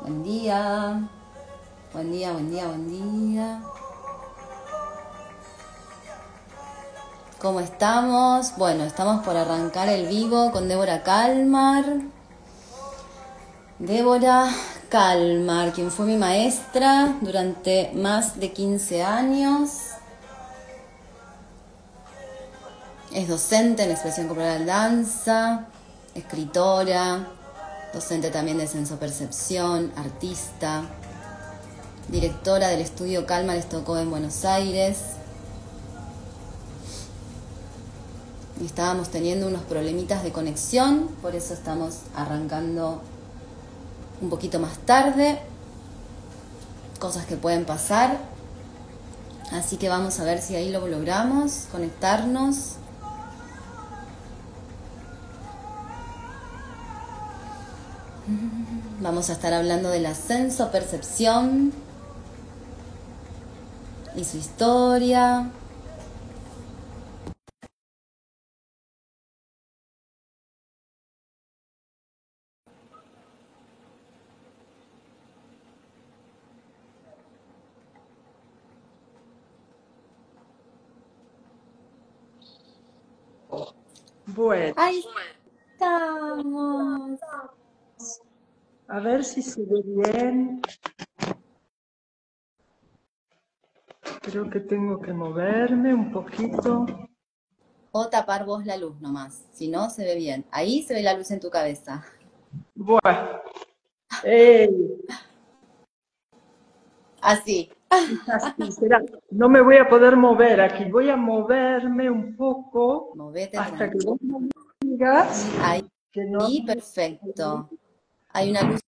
Buen día. Buen día, buen día, buen día. ¿Cómo estamos? Bueno, estamos por arrancar el vivo con Débora Kalmar. Débora Kalmar, quien fue mi maestra durante más de 15 años. Es docente en expresión corporal danza, escritora, docente también de sensopercepción, artista, directora del estudio Kalmar Estocó en Buenos Aires. Y estábamos teniendo unos problemitas de conexión, por eso estamos arrancando un poquito más tarde. Cosas que pueden pasar. Así que vamos a ver si ahí lo logramos, conectarnos. Vamos a estar hablando de la sensopercepción y su historia. Bueno, Ahí estamos. a ver si se ve bien. Creo que tengo que moverme un poquito. O tapar vos la luz nomás, si no se ve bien. Ahí se ve la luz en tu cabeza. Bueno, ey, Así. así será. No me voy a poder mover aquí. Voy a moverme un poco Movete hasta que tranquilo. vos me digas Ahí, que no. perfecto. Hay una luz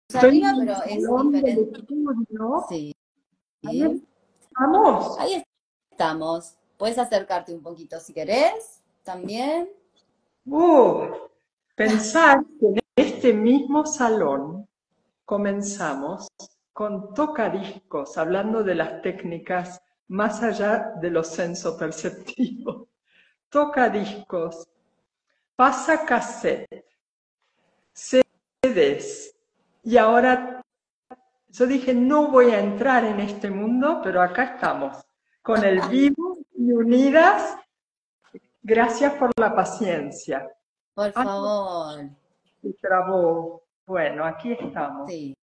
Estoy arriba, en el pero es salón del diferente. estudio. Sí. Ahí estamos. Ahí estamos. Puedes acercarte un poquito si querés, también. Uh, Pensar que en este mismo salón comenzamos con tocadiscos, hablando de las técnicas más allá de lo sensoperceptivo. Tocadiscos, pasacassette, CDs. Y ahora yo dije, no voy a entrar en este mundo, pero acá estamos, con el vivo y unidas. Gracias por la paciencia. Por Ah, favor. se trabó. Bueno, aquí estamos. Sí.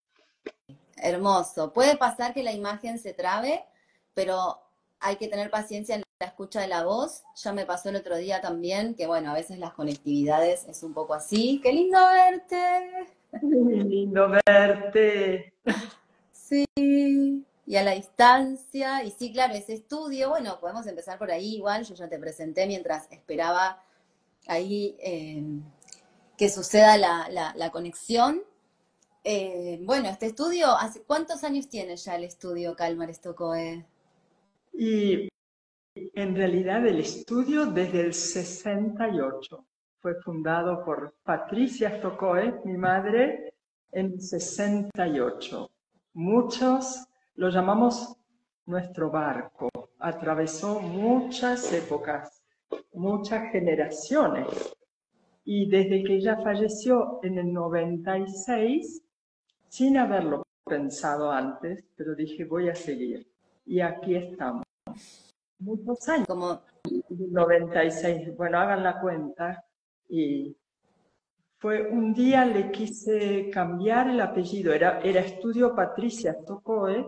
Hermoso. Puede pasar que la imagen se trabe, pero hay que tener paciencia en la escucha de la voz. Ya me pasó el otro día también, que bueno, a veces las conectividades es un poco así. ¡Qué lindo verte! Muy lindo verte. Sí. Y a la distancia. Y sí, claro, ese estudio, bueno, podemos empezar por ahí igual. Yo ya te presenté mientras esperaba ahí que suceda la conexión. Bueno, este estudio, ¿hace cuántos años tiene ya el estudio Kalmar Stockoe? Y en realidad el estudio desde el 68 fue fundado por Patricia Stockoe, mi madre, en el 68. Muchos lo llamamos nuestro barco. Atravesó muchas épocas, muchas generaciones. Y desde que ella falleció en el 96, sin haberlo pensado antes, pero dije voy a seguir. Y aquí estamos. Muchos años. Como, 96, bueno, hagan la cuenta. Y fue un día le quise cambiar el apellido, era Estudio Patricia Stockoe,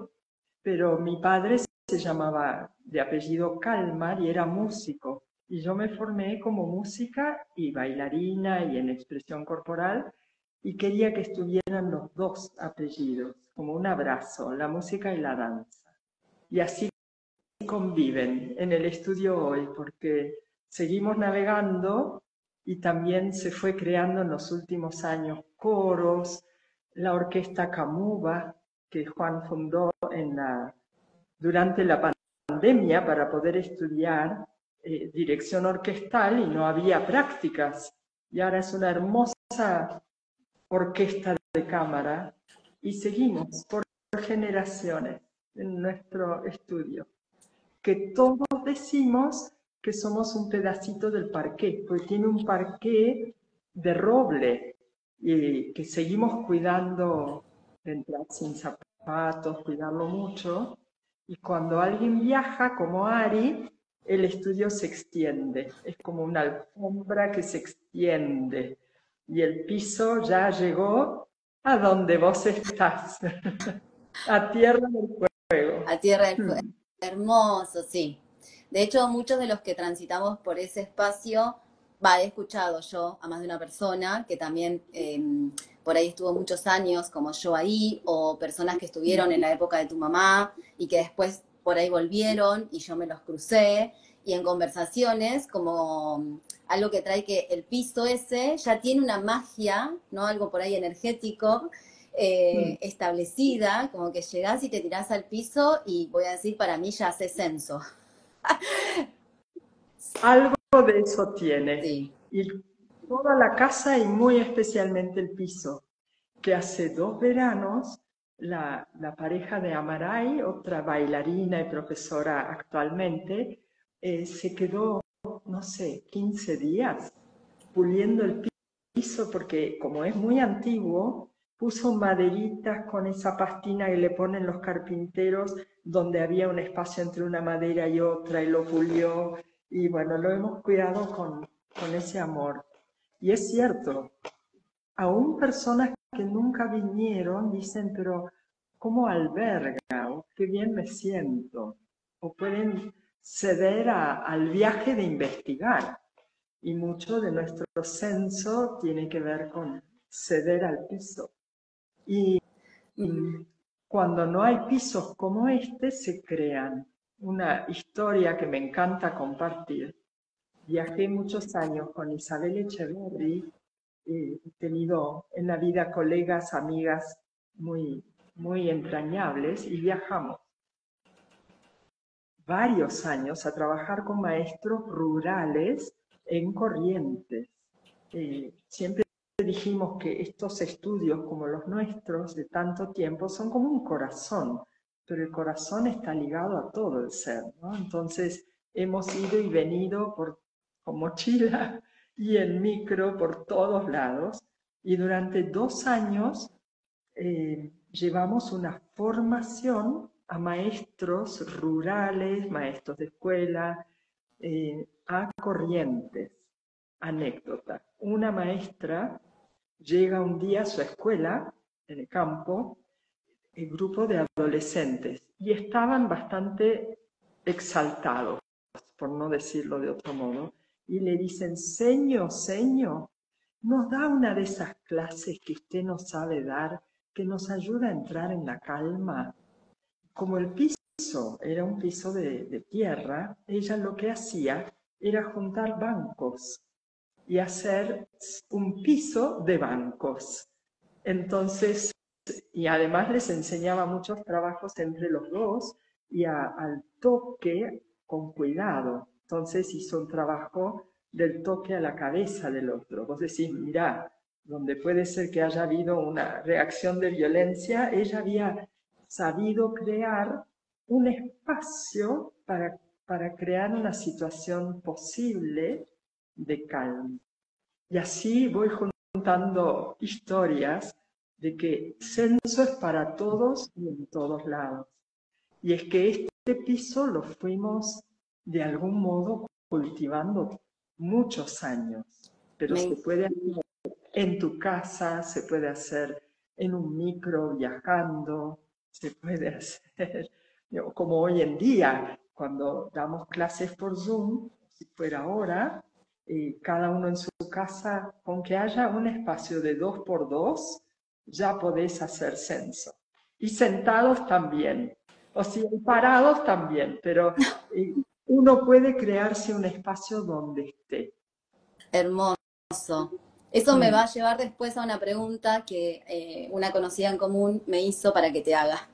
pero mi padre se llamaba de apellido Kalmar y era músico. Y yo me formé como música y bailarina y en expresión corporal y quería que estuvieran los dos apellidos, como un abrazo, la música y la danza. Y así conviven en el estudio hoy, porque seguimos navegando y también se fue creando en los últimos años coros, la orquesta Camuba, que Juan fundó durante la pandemia para poder estudiar dirección orquestal y no había prácticas. Y ahora es una hermosa orquesta de cámara y seguimos por generaciones en nuestro estudio, que todos decimos que somos un pedacito del parqué, porque tiene un parqué de roble y que seguimos cuidando entrar sin zapatos, cuidarlo mucho. Y cuando alguien viaja, como Ari, el estudio se extiende. Es como una alfombra que se extiende. Y el piso ya llegó a donde vos estás, a Tierra del Fuego. A Tierra del Fuego. Hermoso, sí. De hecho, muchos de los que transitamos por ese espacio, he escuchado yo a más de una persona que también por ahí estuvo muchos años como yo ahí, o personas que estuvieron en la época de tu mamá y que después por ahí volvieron y yo me los crucé, y en conversaciones como algo que trae que el piso ese ya tiene una magia, ¿no? Algo por ahí energético, establecida, como que llegás y te tirás al piso y voy a decir, para mí ya hace censo. Algo de eso tiene. Sí. Y toda la casa y muy especialmente el piso, que hace 2 veranos la pareja de Amaray, otra bailarina y profesora actualmente, se quedó, no sé, 15 días puliendo el piso porque como es muy antiguo, puso maderitas con esa pastina que le ponen los carpinteros donde había un espacio entre una madera y otra y lo pulió y bueno, lo hemos cuidado con ese amor. Y es cierto, aún personas que nunca vinieron dicen, pero ¿cómo alberga? ¿O qué bien me siento? O pueden ceder al viaje de investigar. Y mucho de nuestro censo tiene que ver con ceder al piso. Y cuando no hay pisos como este, se crean. Una historia que me encanta compartir. Viajé muchos años con Isabel Echeverry, he tenido en la vida colegas, amigas muy, muy entrañables y viajamos varios años a trabajar con maestros rurales en Corrientes. Siempre dijimos que estos estudios como los nuestros de tanto tiempo son como un corazón, pero el corazón está ligado a todo el ser, ¿no? Entonces hemos ido y venido con mochila y en micro por todos lados y durante 2 años llevamos una formación a maestros rurales, maestros de escuela, a Corrientes. Anécdota. Una maestra llega un día a su escuela, en el campo, el grupo de adolescentes, y estaban bastante exaltados, por no decirlo de otro modo, y le dicen, señor, nos da una de esas clases que usted no sabe dar, que nos ayuda a entrar en la calma. Como el piso era un piso de tierra, ella lo que hacía era juntar bancos y hacer un piso de bancos. Entonces, y además les enseñaba muchos trabajos entre los dos y al toque con cuidado. Entonces hizo un trabajo del toque a la cabeza del otro. Vos decís, mirá, donde puede ser que haya habido una reacción de violencia, ella había sabido crear un espacio para crear una situación posible de calma. Y así voy juntando historias de que censo es para todos y en todos lados. Y es que este piso lo fuimos de algún modo cultivando muchos años, pero se puede hacer en tu casa, se puede hacer en un micro viajando, se puede hacer como hoy en día, cuando damos clases por Zoom, si fuera ahora, cada uno en su casa, con que haya un espacio de 2x2, ya podés hacer censo. Y sentados también, o si parados también, pero uno puede crearse un espacio donde esté. Hermoso. Eso me va a llevar después a una pregunta que una conocida en común me hizo para que te haga.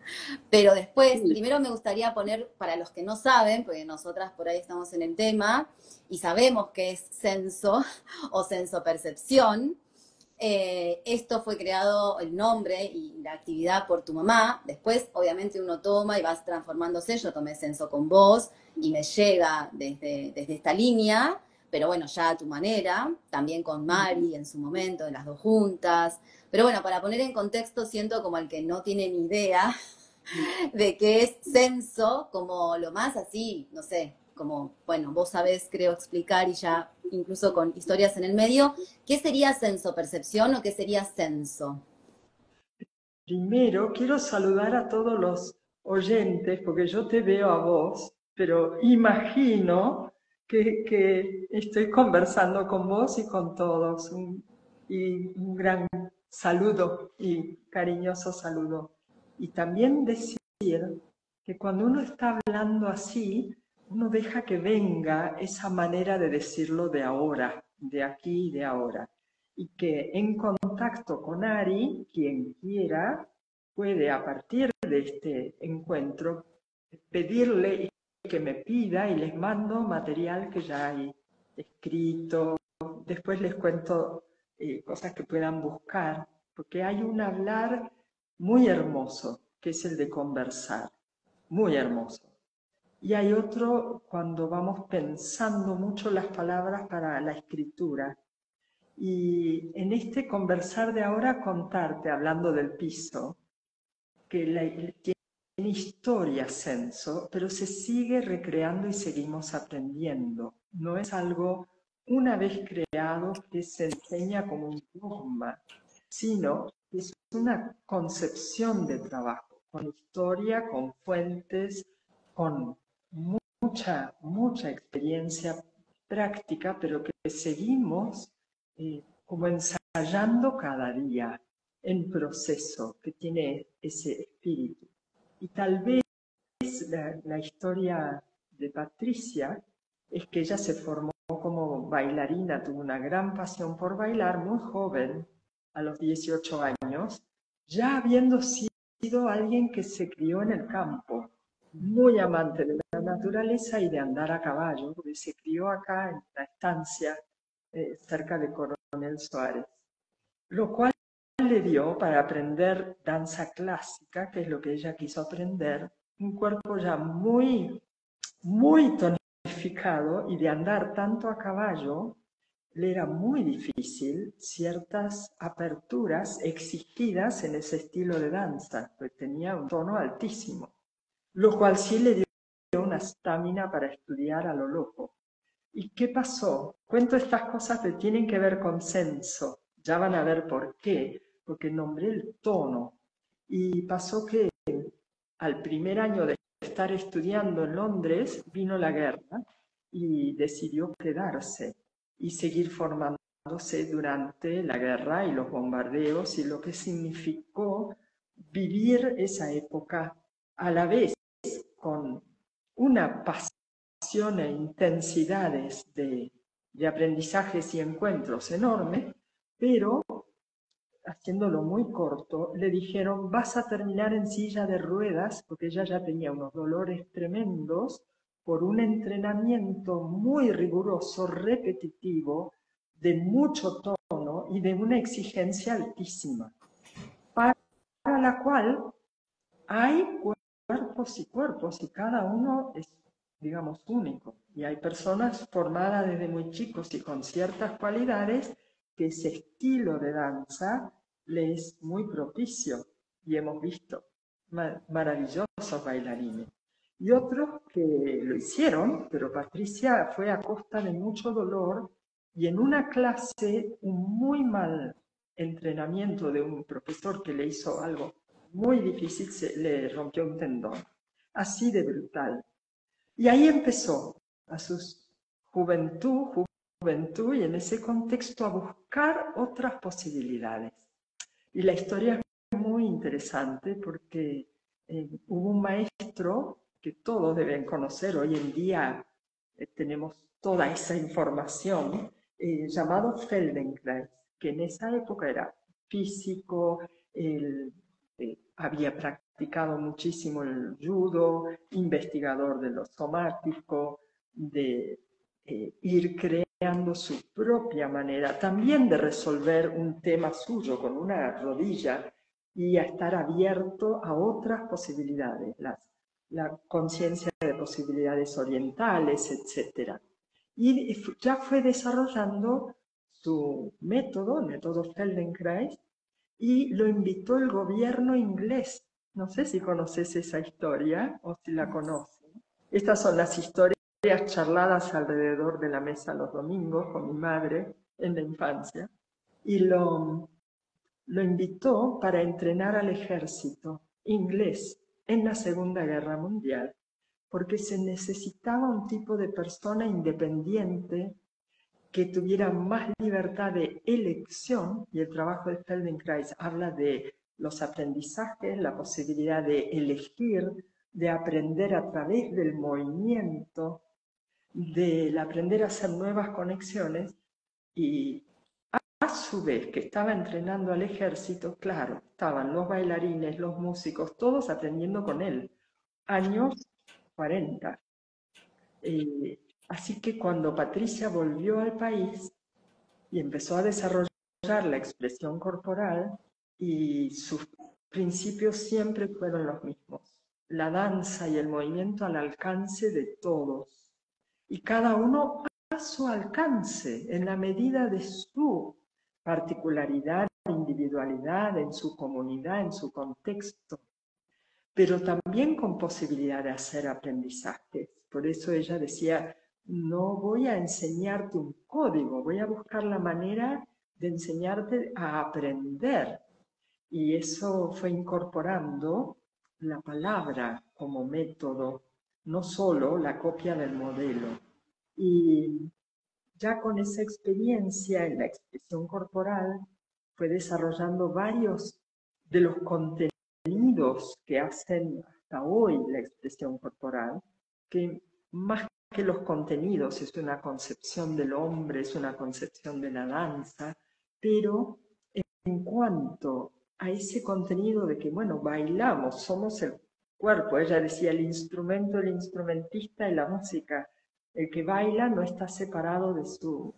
Pero después, primero me gustaría poner, para los que no saben, porque nosotras por ahí estamos en el tema y sabemos que es censo o censopercepción. Esto fue creado, el nombre y la actividad, por tu mamá. Después, obviamente, uno toma y vas transformándose. Yo tomé censo con vos y me llega desde esta línea, pero bueno, ya a tu manera, también con Mari en su momento, las dos juntas. Pero bueno, para poner en contexto, siento como el que no tiene ni idea de qué es censo, como lo más así, no sé, como, bueno, vos sabés, creo, explicar y ya incluso con historias en el medio, ¿qué sería censo percepción o qué sería censo? Primero, quiero saludar a todos los oyentes, porque yo te veo a vos, pero imagino que estoy conversando con vos y con todos. Y un gran saludo y cariñoso saludo. Y también decir que cuando uno está hablando así, uno deja que venga esa manera de decirlo de ahora, de aquí y de ahora. Y que en contacto con Ari, quien quiera, puede a partir de este encuentro pedirle que me pida y les mando material que ya hay escrito. Después les cuento cosas que puedan buscar, porque hay un hablar muy hermoso, que es el de conversar, muy hermoso. Y hay otro cuando vamos pensando mucho las palabras para la escritura. Y en este conversar de ahora, contarte, hablando del piso, que tiene historia censo, pero se sigue recreando y seguimos aprendiendo. No es algo una vez creado que se enseña como un dogma, sino que es una concepción de trabajo, con historia, con fuentes, con mucha experiencia práctica, pero que seguimos como ensayando cada día en proceso, que tiene ese espíritu. Y tal vez la historia de Patricia es que ella se formó como bailarina, tuvo una gran pasión por bailar, muy joven, a los 18 años, ya habiendo sido alguien que se crió en el campo, muy amante de la naturaleza y de andar a caballo, porque se crió acá en la estancia cerca de Coronel Suárez, lo cual le dio para aprender danza clásica, que es lo que ella quiso aprender, un cuerpo ya muy tonificado, y de andar tanto a caballo le era muy difícil ciertas aperturas exigidas en ese estilo de danza, pues tenía un tono altísimo, lo cual sí le dio una estamina para estudiar a lo loco. ¿Y qué pasó? Cuento estas cosas que tienen que ver con censo. Ya van a ver por qué, porque nombré el tono. Y pasó que al primer año de estar estudiando en Londres vino la guerra y decidió quedarse y seguir formándose durante la guerra y los bombardeos y lo que significó vivir esa época a la vez con una pasión e intensidades de aprendizajes y encuentros enormes, pero haciéndolo muy corto, le dijeron, vas a terminar en silla de ruedas, porque ella ya tenía unos dolores tremendos por un entrenamiento muy riguroso, repetitivo, de mucho tono y de una exigencia altísima, para la cual hay cuerpos y cada uno es, digamos, único. Y hay personas formadas desde muy chicos y con ciertas cualidades que ese estilo de danza les es muy propicio. Y hemos visto maravillosos bailarines. Y otros que lo hicieron, pero Patricia fue a costa de mucho dolor y en una clase un muy mal entrenamiento de un profesor que le hizo algo muy difícil, se le rompió un tendón, así de brutal. Y ahí empezó a su juventud y en ese contexto a buscar otras posibilidades. Y la historia es muy interesante porque hubo un maestro que todos deben conocer, hoy en día tenemos toda esa información, llamado Feldenkrais, que en esa época era físico, había practicado muchísimo el judo, investigador de lo somático, de ir creando su propia manera, también de resolver un tema suyo con una rodilla y a estar abierto a otras posibilidades, la conciencia de posibilidades orientales, etc. y ya fue desarrollando su método, el método Feldenkrais, y lo invitó el gobierno inglés. No sé si conoces esa historia o si la conoces. Estas son las historias charladas alrededor de la mesa los domingos con mi madre en la infancia. Y lo invitó para entrenar al ejército inglés en la Segunda Guerra Mundial, porque se necesitaba un tipo de persona independiente que tuviera más libertad de elección, y el trabajo de Feldenkrais habla de los aprendizajes, la posibilidad de elegir, de aprender a través del movimiento, de aprender a hacer nuevas conexiones, y a su vez que estaba entrenando al ejército, claro, estaban los bailarines, los músicos, todos aprendiendo con él, años 40. Así que cuando Patricia volvió al país y empezó a desarrollar la expresión corporal, y sus principios siempre fueron los mismos: la danza y el movimiento al alcance de todos, y cada uno a su alcance, en la medida de su particularidad, individualidad, en su comunidad, en su contexto, pero también con posibilidad de hacer aprendizajes. Por eso ella decía, no voy a enseñarte un código, voy a buscar la manera de enseñarte a aprender. Y eso fue incorporando la palabra como método, no solo la copia del modelo. Y ya con esa experiencia en la expresión corporal, fue desarrollando varios de los contenidos que hacen hasta hoy la expresión corporal, que más que los contenidos es una concepción del hombre, es una concepción de la danza, pero en cuanto a ese contenido de que, bueno, bailamos, somos el cuerpo, ella decía el instrumento, el instrumentista y la música, el que baila no está separado de su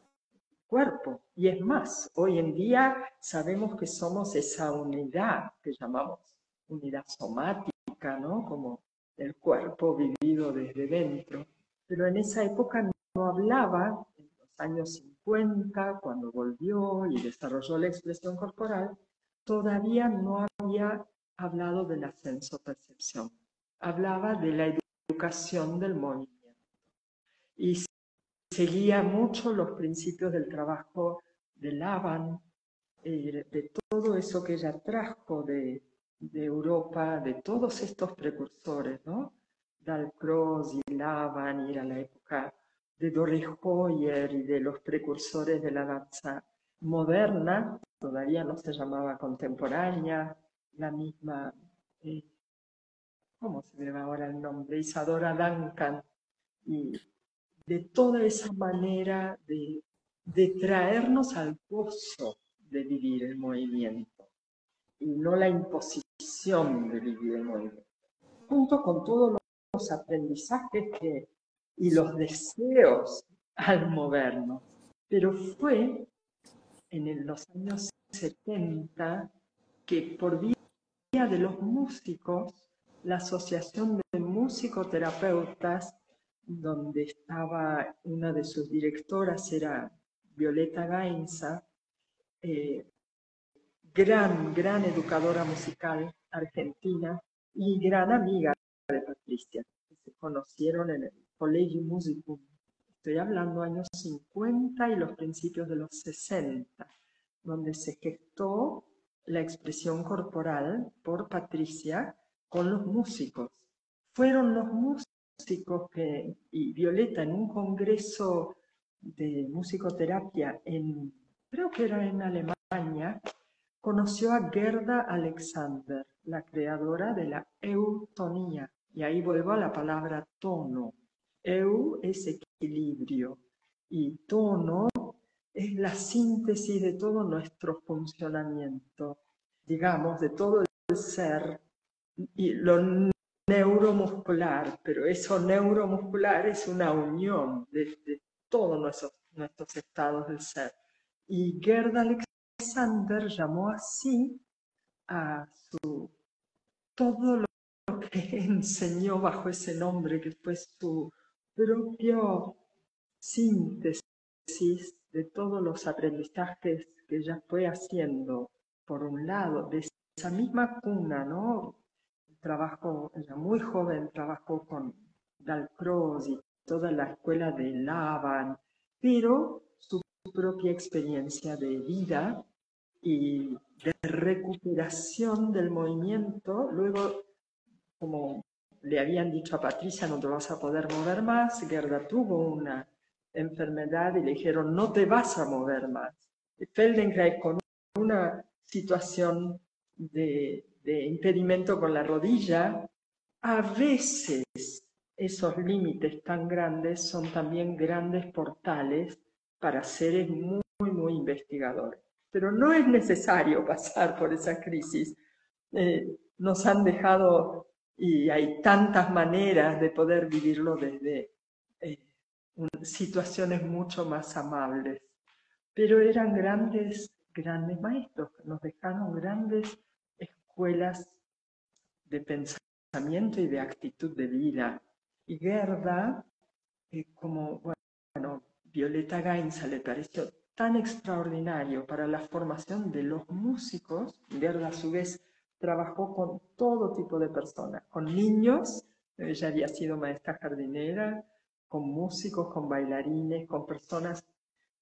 cuerpo. Y es más, hoy en día sabemos que somos esa unidad que llamamos unidad somática, ¿no? Como el cuerpo vivido desde dentro. Pero en esa época no hablaba, en los años 50, cuando volvió y desarrolló la expresión corporal, todavía no había hablado del ascenso-percepción. Hablaba de la educación del movimiento. Y seguía mucho los principios del trabajo de Laban, de todo eso que ella trajo de Europa, de todos estos precursores, ¿no? Dalcroze y Laban, y era la época de Dore Hoyer y de los precursores de la danza moderna, todavía no se llamaba contemporánea, la misma, ¿cómo se me va ahora el nombre? Isadora Duncan, y de toda esa manera de traernos al gozo de vivir el movimiento y no la imposición de vivir el movimiento, junto con todos los aprendizajes y los deseos al movernos. Pero fue en los años 70 que, por vía de los músicos, la Asociación de Musicoterapeutas, donde estaba una de sus directoras, era Violeta Gainza, gran educadora musical argentina y gran amiga de Patricia, que se conocieron en el Collegium Musicum. Estoy hablando años 50 y los principios de los 60, donde se gestó la expresión corporal por Patricia con los músicos. Fueron los músicos y Violeta, en un congreso de musicoterapia, creo que era en Alemania, conoció a Gerda Alexander, la creadora de la eutonía. Y ahí vuelvo a la palabra tono. Eu es equilibrio y tono es la síntesis de todo nuestro funcionamiento, digamos, de todo el ser y lo neuromuscular, pero eso neuromuscular es una unión de todos nuestros estados del ser. Y Gerda Alexander llamó así a todo lo que enseñó bajo ese nombre, que fue su propio síntesis de todos los aprendizajes que ella fue haciendo, por un lado, de esa misma cuna, ¿no? Trabajó, ella muy joven trabajó con Dalcroze y toda la escuela de Laban, pero su propia experiencia de vida y de recuperación del movimiento. Luego, como le habían dicho a Patricia, no te vas a poder mover más, Gerda tuvo una enfermedad y le dijeron, no te vas a mover más. Feldenkrais, con una situación de impedimento con la rodilla, a veces esos límites tan grandes son también grandes portales para seres muy, muy investigadores. Pero no es necesario pasar por esa crisis. Nos han dejado, y hay tantas maneras de poder vivirlo desde situaciones mucho más amables. Pero eran grandes, grandes maestros, nos dejaron grandes escuelas de pensamiento y de actitud de vida. Y Gerda, como, bueno, Violeta Gainza le pareció tan extraordinario para la formación de los músicos. Gerda, a su vez, trabajó con todo tipo de personas, con niños, ella había sido maestra jardinera, con músicos, con bailarines, con personas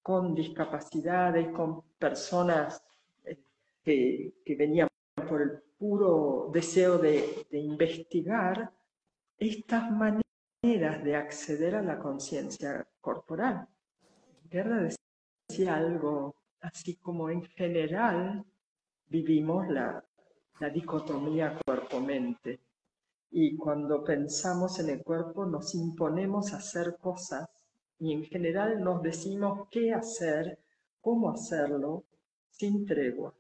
con discapacidades, con personas que venían por el puro deseo de investigar estas maneras de acceder a la conciencia corporal. Gerda decía algo así como en general vivimos la dicotomía cuerpo-mente y cuando pensamos en el cuerpo nos imponemos a hacer cosas y en general nos decimos qué hacer, cómo hacerlo, sin tregua.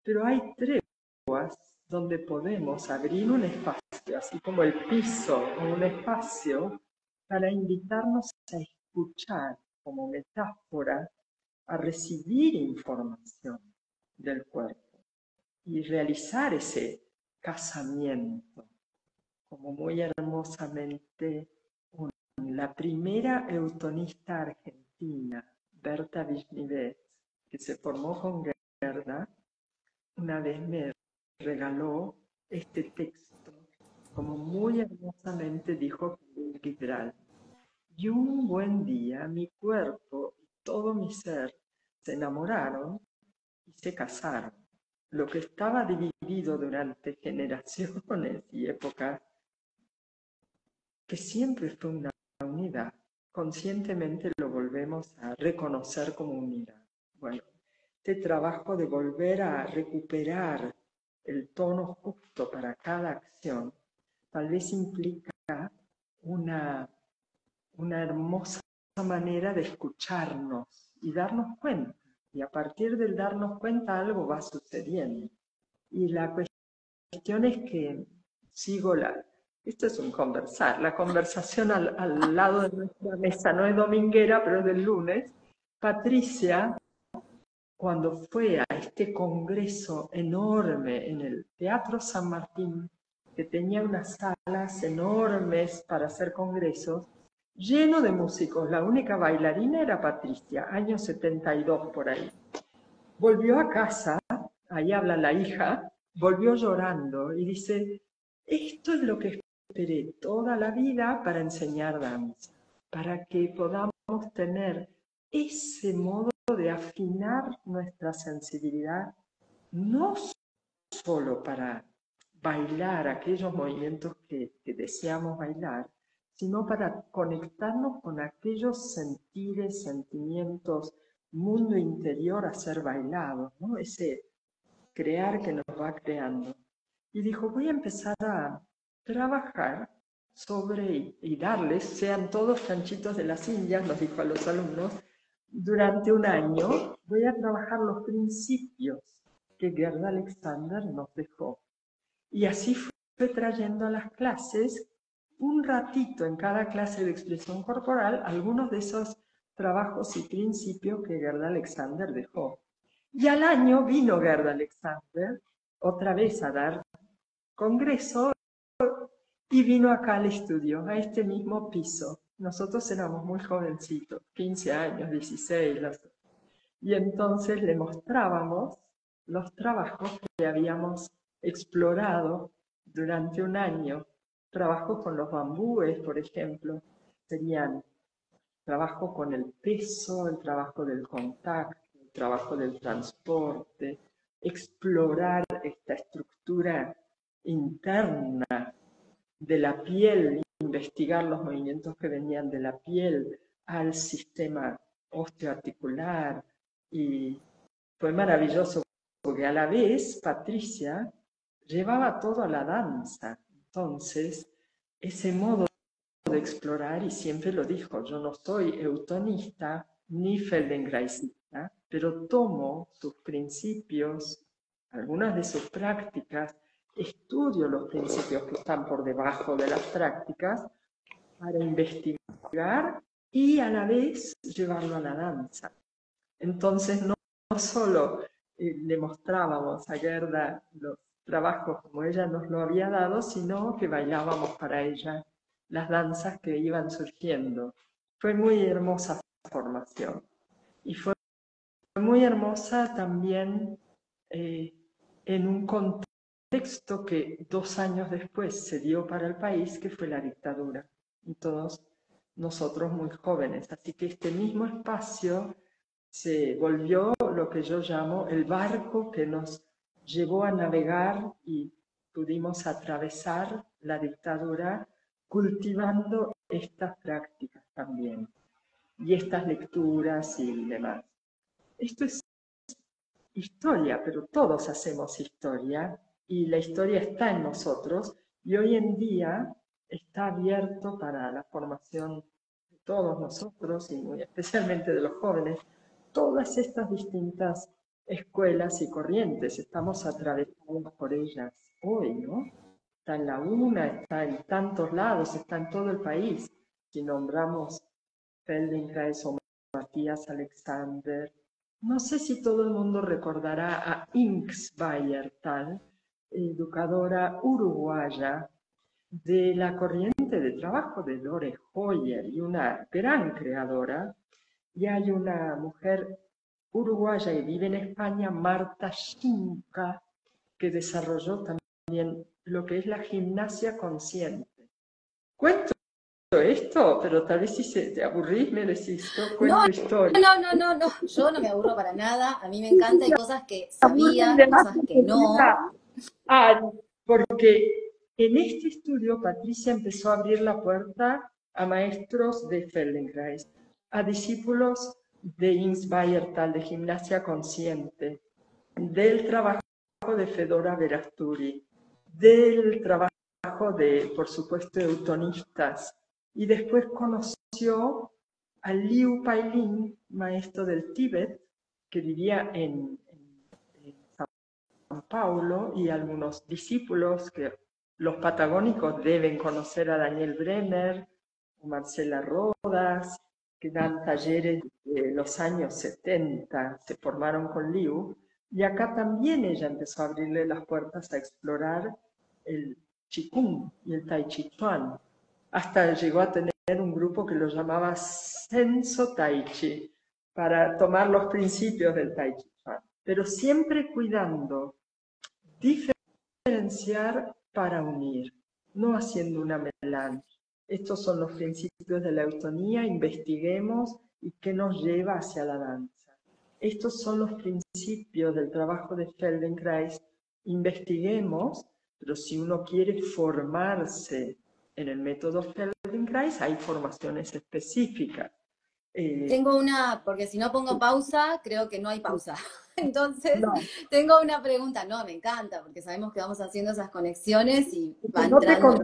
Pero hay treguas donde podemos abrir un espacio, así como el piso o un espacio, para invitarnos a escuchar como metáfora, a recibir información del cuerpo y realizar ese casamiento, como muy hermosamente la primera eutonista argentina, Berta Vischnivets, que se formó con Gerda, una vez me regaló este texto, como muy hermosamente dijo Gibral. Y un buen día mi cuerpo y todo mi ser se enamoraron y se casaron. Lo que estaba dividido durante generaciones y épocas, que siempre fue una unidad, conscientemente lo volvemos a reconocer como unidad. Bueno, este trabajo de volver a recuperar el tono justo para cada acción, tal vez implica una hermosa manera de escucharnos y darnos cuenta. Y a partir del darnos cuenta algo va sucediendo. Y la cuestión es que sigo esto es un conversar, la conversación al lado de nuestra mesa no es dominguera, pero es del lunes. Patricia, cuando fue a este congreso enorme en el Teatro San Martín, que tenía unas salas enormes para hacer congresos, lleno de músicos, la única bailarina era Patricia, año 72 por ahí. Volvió a casa, ahí habla la hija, volvió llorando y dice, esto es lo que esperé toda la vida para enseñar danza, para que podamos tener ese modo de afinar nuestra sensibilidad, no solo para bailar aquellos movimientos que deseamos bailar, sino para conectarnos con aquellos sentires, sentimientos, mundo interior a ser bailado, ¿no? Ese crear que nos va creando. Y dijo, voy a empezar a trabajar sobre y darles, sean todos chanchitos de las Indias, nos dijo a los alumnos, durante un año voy a trabajar los principios que Gerda Alexander nos dejó. Y así fue trayendo a las clases, un ratito en cada clase de expresión corporal, algunos de esos trabajos y principios que Gerda Alexander dejó. Y al año vino Gerda Alexander otra vez a dar congreso y vino acá al estudio, a este mismo piso. Nosotros éramos muy jovencitos, 15 años, 16, y entonces le mostrábamos los trabajos que habíamos explorado durante un año. Trabajos con los bambúes, por ejemplo, serían trabajo con el peso, el trabajo del contacto, el trabajo del transporte, explorar esta estructura interna de la piel, investigar los movimientos que venían de la piel al sistema osteoarticular. Y fue maravilloso porque a la vez Patricia llevaba todo a la danza. Entonces, ese modo de explorar, y siempre lo dijo, yo no soy eutonista ni feldenkraisista, pero tomo sus principios, algunas de sus prácticas, estudio los principios que están por debajo de las prácticas para investigar y a la vez llevarlo a la danza. Entonces no solo le mostrábamos a Gerda los trabajos como ella nos lo había dado, sino que bailábamos para ella las danzas que iban surgiendo. Fue muy hermosa formación. Y fue muy hermosa también en un contexto que 2 años después se dio para el país, que fue la dictadura. Y todos nosotros muy jóvenes. Así que este mismo espacio se volvió lo que yo llamo el barco que nos llevó a navegar y pudimos atravesar la dictadura cultivando estas prácticas también y estas lecturas y demás. Esto es historia, pero todos hacemos historia y la historia está en nosotros y hoy en día está abierto para la formación de todos nosotros y muy especialmente de los jóvenes, todas estas distintas escuelas y corrientes, estamos atravesados por ellas hoy, ¿no? Está en la UNA, está en tantos lados, está en todo el país. Si nombramos Feldenkrais o Matías Alexander, no sé si todo el mundo recordará a Inks Bayertal, educadora uruguaya de la corriente de trabajo de Lore Hoyer y una gran creadora. Y hay una mujer uruguaya que vive en España, Marta Xinca, que desarrolló también lo que es la gimnasia consciente. Cuento esto, pero tal vez si te aburrís me decís, yo cuento historia. No, yo no me aburro para nada, a mí me encanta, hay cosas que sabía, cosas que no. Porque en este estudio Patricia empezó a abrir la puerta a maestros de Feldenkrais, a discípulos de Ins Bayertal, de gimnasia consciente, del trabajo de Fedora Verasturi, del trabajo de, por supuesto, eutonistas, y después conoció a Liu Pailin, maestro del Tíbet, que vivía en San Paulo, y algunos discípulos que los patagónicos deben conocer a Daniel Brenner, Marcela Rodas, que dan talleres de los años 70, se formaron con Liu, y acá también ella empezó a abrirle las puertas a explorar el Qigong y el Tai Chi Chuan. Hasta llegó a tener un grupo que lo llamaba Senso Tai Chi, para tomar los principios del Tai Chi Chuan, pero siempre cuidando diferenciar para unir, no haciendo una melange. Estos son los principios de la eutonía, investiguemos y qué nos lleva hacia la danza. Estos son los principios del trabajo de Feldenkrais, investiguemos, pero si uno quiere formarse en el método Feldenkrais, hay formaciones específicas. Tengo una, porque si no pongo pausa, creo que no hay pausa. Entonces, tengo una pregunta. No, me encanta, porque sabemos que vamos haciendo esas conexiones y va entrando.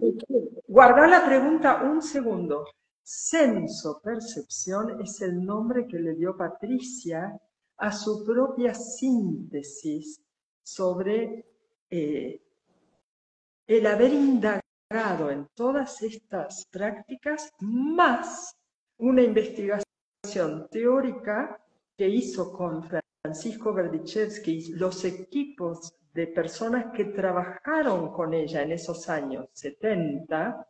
Guarda la pregunta un segundo. Senso, percepción, es el nombre que le dio Patricia a su propia síntesis sobre el haber indagado en todas estas prácticas, más una investigación teórica que hizo con Francisco Berdichevsky, los equipos de personas que trabajaron con ella en esos años 70,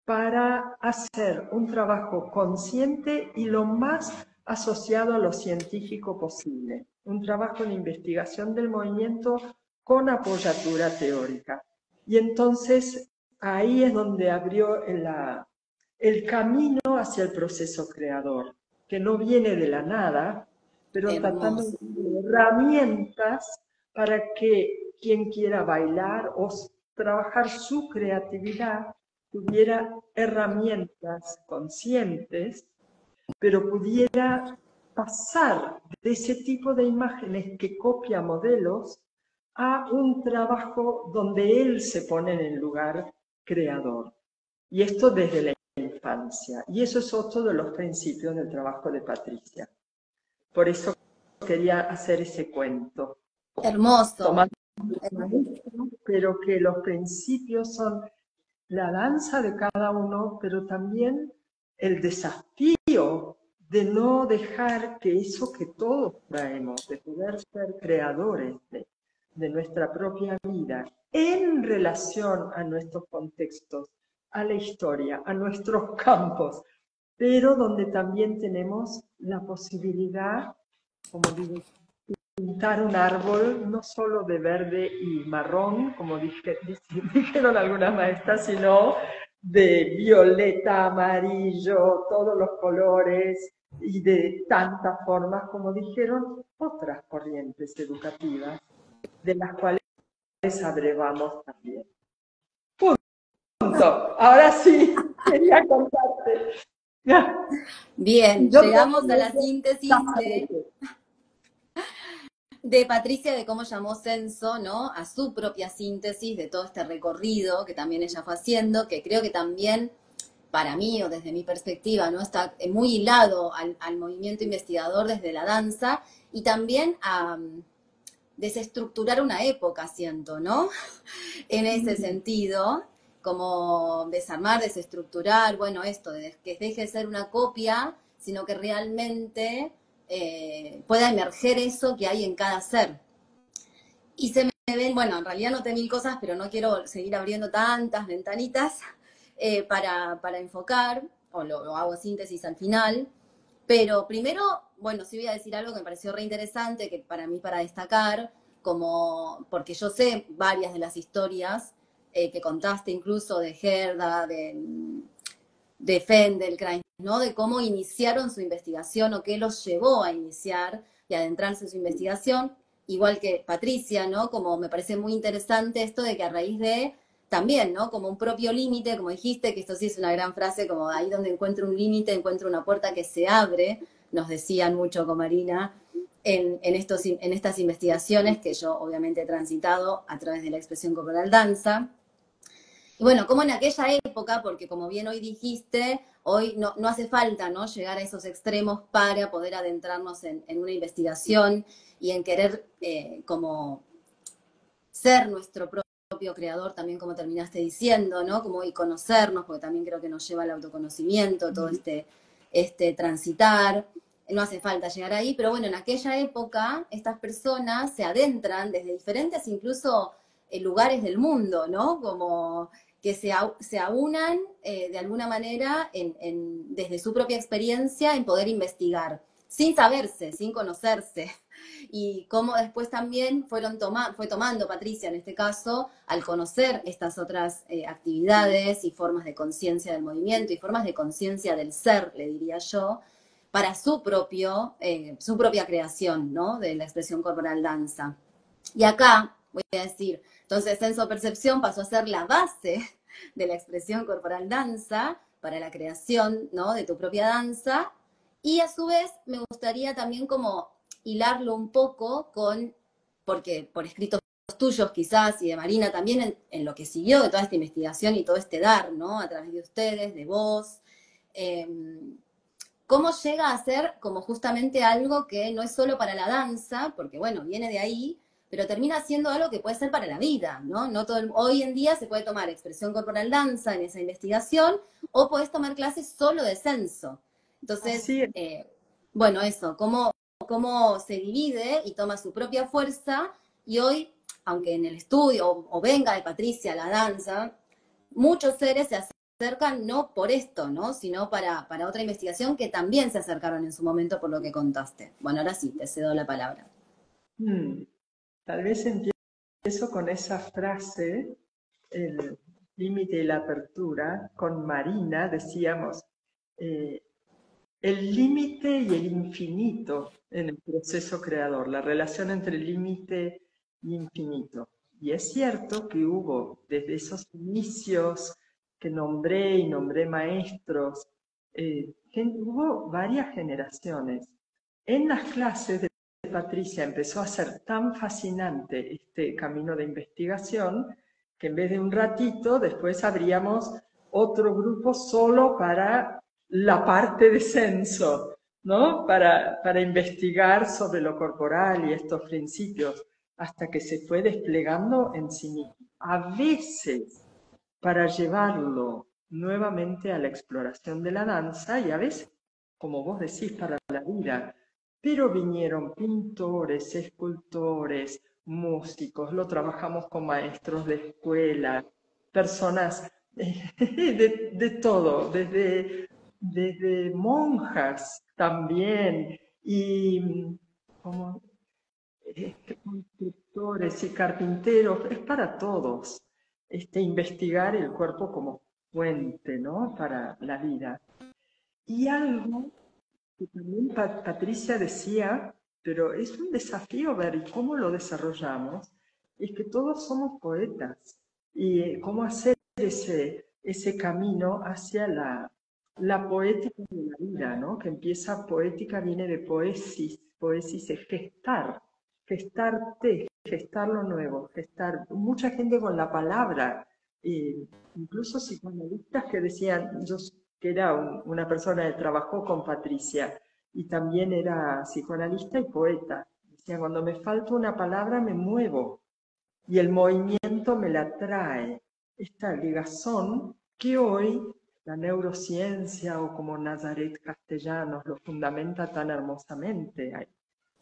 para hacer un trabajo consciente y lo más asociado a lo científico posible. Un trabajo de investigación del movimiento con apoyatura teórica. Y entonces ahí es donde abrió el camino hacia el proceso creador, que no viene de la nada, pero tratando Hermoso. de herramientas para que quien quiera bailar o trabajar su creatividad tuviera herramientas conscientes, pero pudiera pasar de ese tipo de imágenes que copia modelos a un trabajo donde él se pone en el lugar creador. Y esto desde la infancia. Y eso es otro de los principios del trabajo de Patricia. Por eso quería hacer ese cuento. Hermoso. Tomando pero que los principios son la danza de cada uno, pero también el desafío de no dejar que eso que todos traemos, de poder ser creadores de nuestra propia vida, en relación a nuestros contextos, a la historia, a nuestros campos, pero donde también tenemos la posibilidad, como digo, pintar un árbol no solo de verde y marrón, como dijeron algunas maestras, sino de violeta, amarillo, todos los colores y de tantas formas, como dijeron otras corrientes educativas, de las cuales abrevamos también. Punto. Ahora sí, quería contarte. Bien, Yo llegamos a la también síntesis de Patricia, de cómo llamó Censo, ¿no? A su propia síntesis de todo este recorrido que también ella fue haciendo, que creo que también, para mí o desde mi perspectiva, ¿no? Está muy hilado al movimiento investigador desde la danza y también a desestructurar una época, siento, ¿no? En ese sentido, como desarmar, desestructurar, bueno, esto, de que deje de ser una copia, sino que realmente pueda emerger eso que hay en cada ser. Y se me ven, bueno, en realidad noté mil cosas, pero no quiero seguir abriendo tantas ventanitas para enfocar, o lo hago síntesis al final. Pero primero, bueno, sí voy a decir algo que me pareció re interesante, que para mí para destacar, como porque yo sé varias de las historias que contaste, incluso de Gerda, de Feldenkrais, ¿no? De cómo iniciaron su investigación o qué los llevó a iniciar y adentrarse en su investigación, igual que Patricia, ¿no? Como me parece muy interesante esto de que a raíz de también, ¿no? Como un propio límite, como dijiste, que esto sí es una gran frase, como ahí donde encuentro un límite, encuentro una puerta que se abre, nos decían mucho con Marina, en estas investigaciones que yo obviamente he transitado a través de la expresión corporal danza. Y bueno, como en aquella época, porque como bien hoy dijiste, hoy no hace falta, ¿no? Llegar a esos extremos para poder adentrarnos en una investigación y en querer como ser nuestro propio creador, también como terminaste diciendo, ¿no? Como y conocernos, porque también creo que nos lleva al autoconocimiento, todo este transitar. No hace falta llegar ahí, pero bueno, en aquella época estas personas se adentran desde diferentes incluso lugares del mundo, ¿no? Como que se aunan de alguna manera desde su propia experiencia en poder investigar, sin saberse, sin conocerse. Y cómo después también fue tomando Patricia en este caso, al conocer estas otras actividades y formas de conciencia del movimiento y formas de conciencia del ser, le diría yo, para su propia creación, ¿no? De la expresión corporal danza. Y acá voy a decir, entonces senso-percepción pasó a ser la base de la expresión corporal danza para la creación, ¿no? De tu propia danza. Y a su vez me gustaría también como hilarlo un poco con, porque por escritos tuyos quizás y de Marina también en lo que siguió de toda esta investigación y todo este dar, ¿no? A través de ustedes, de vos. ¿Cómo llega a ser como justamente algo que no es solo para la danza, porque bueno, viene de ahí, pero termina siendo algo que puede ser para la vida, ¿no? No todo hoy en día se puede tomar expresión corporal danza en esa investigación, o podés tomar clases solo de censo. Entonces, bueno, eso, cómo se divide y toma su propia fuerza, y hoy, aunque en el estudio o venga de Patricia la danza, muchos seres se acercan no por esto, ¿no? Sino para otra investigación que también se acercaron en su momento por lo que contaste. Bueno, ahora sí, te cedo la palabra. Tal vez empiezo con esa frase, el límite y la apertura. Con Marina decíamos, el límite y el infinito en el proceso creador, la relación entre límite y infinito. Y es cierto que hubo desde esos inicios que nombré y nombré maestros, hubo varias generaciones. En las clases de Patricia empezó a ser tan fascinante este camino de investigación que en vez de un ratito, después abríamos otro grupo solo para la parte de censo, ¿no? Para investigar sobre lo corporal y estos principios, hasta que se fue desplegando en sí mismo. A veces para llevarlo nuevamente a la exploración de la danza y a veces, como vos decís, para la vida. Pero vinieron pintores, escultores, músicos, lo trabajamos con maestros de escuela, personas de todo, desde monjas también, y como constructores y carpinteros, es para todos investigar el cuerpo como fuente, ¿no? Para la vida. Y algo que también Patricia decía, pero es un desafío ver y cómo lo desarrollamos, es que todos somos poetas y cómo hacer ese camino hacia la poética de la vida, ¿no? Que empieza poética, viene de poesis es gestar, gestarte, gestar lo nuevo, gestar. Mucha gente con la palabra, incluso psicoanalistas que decían, yo que era una persona que trabajó con Patricia y también era psicoanalista y poeta. Decía, cuando me falta una palabra me muevo y el movimiento me la trae. Esta ligazón que hoy la neurociencia o como Nazaret Castellanos lo fundamenta tan hermosamente.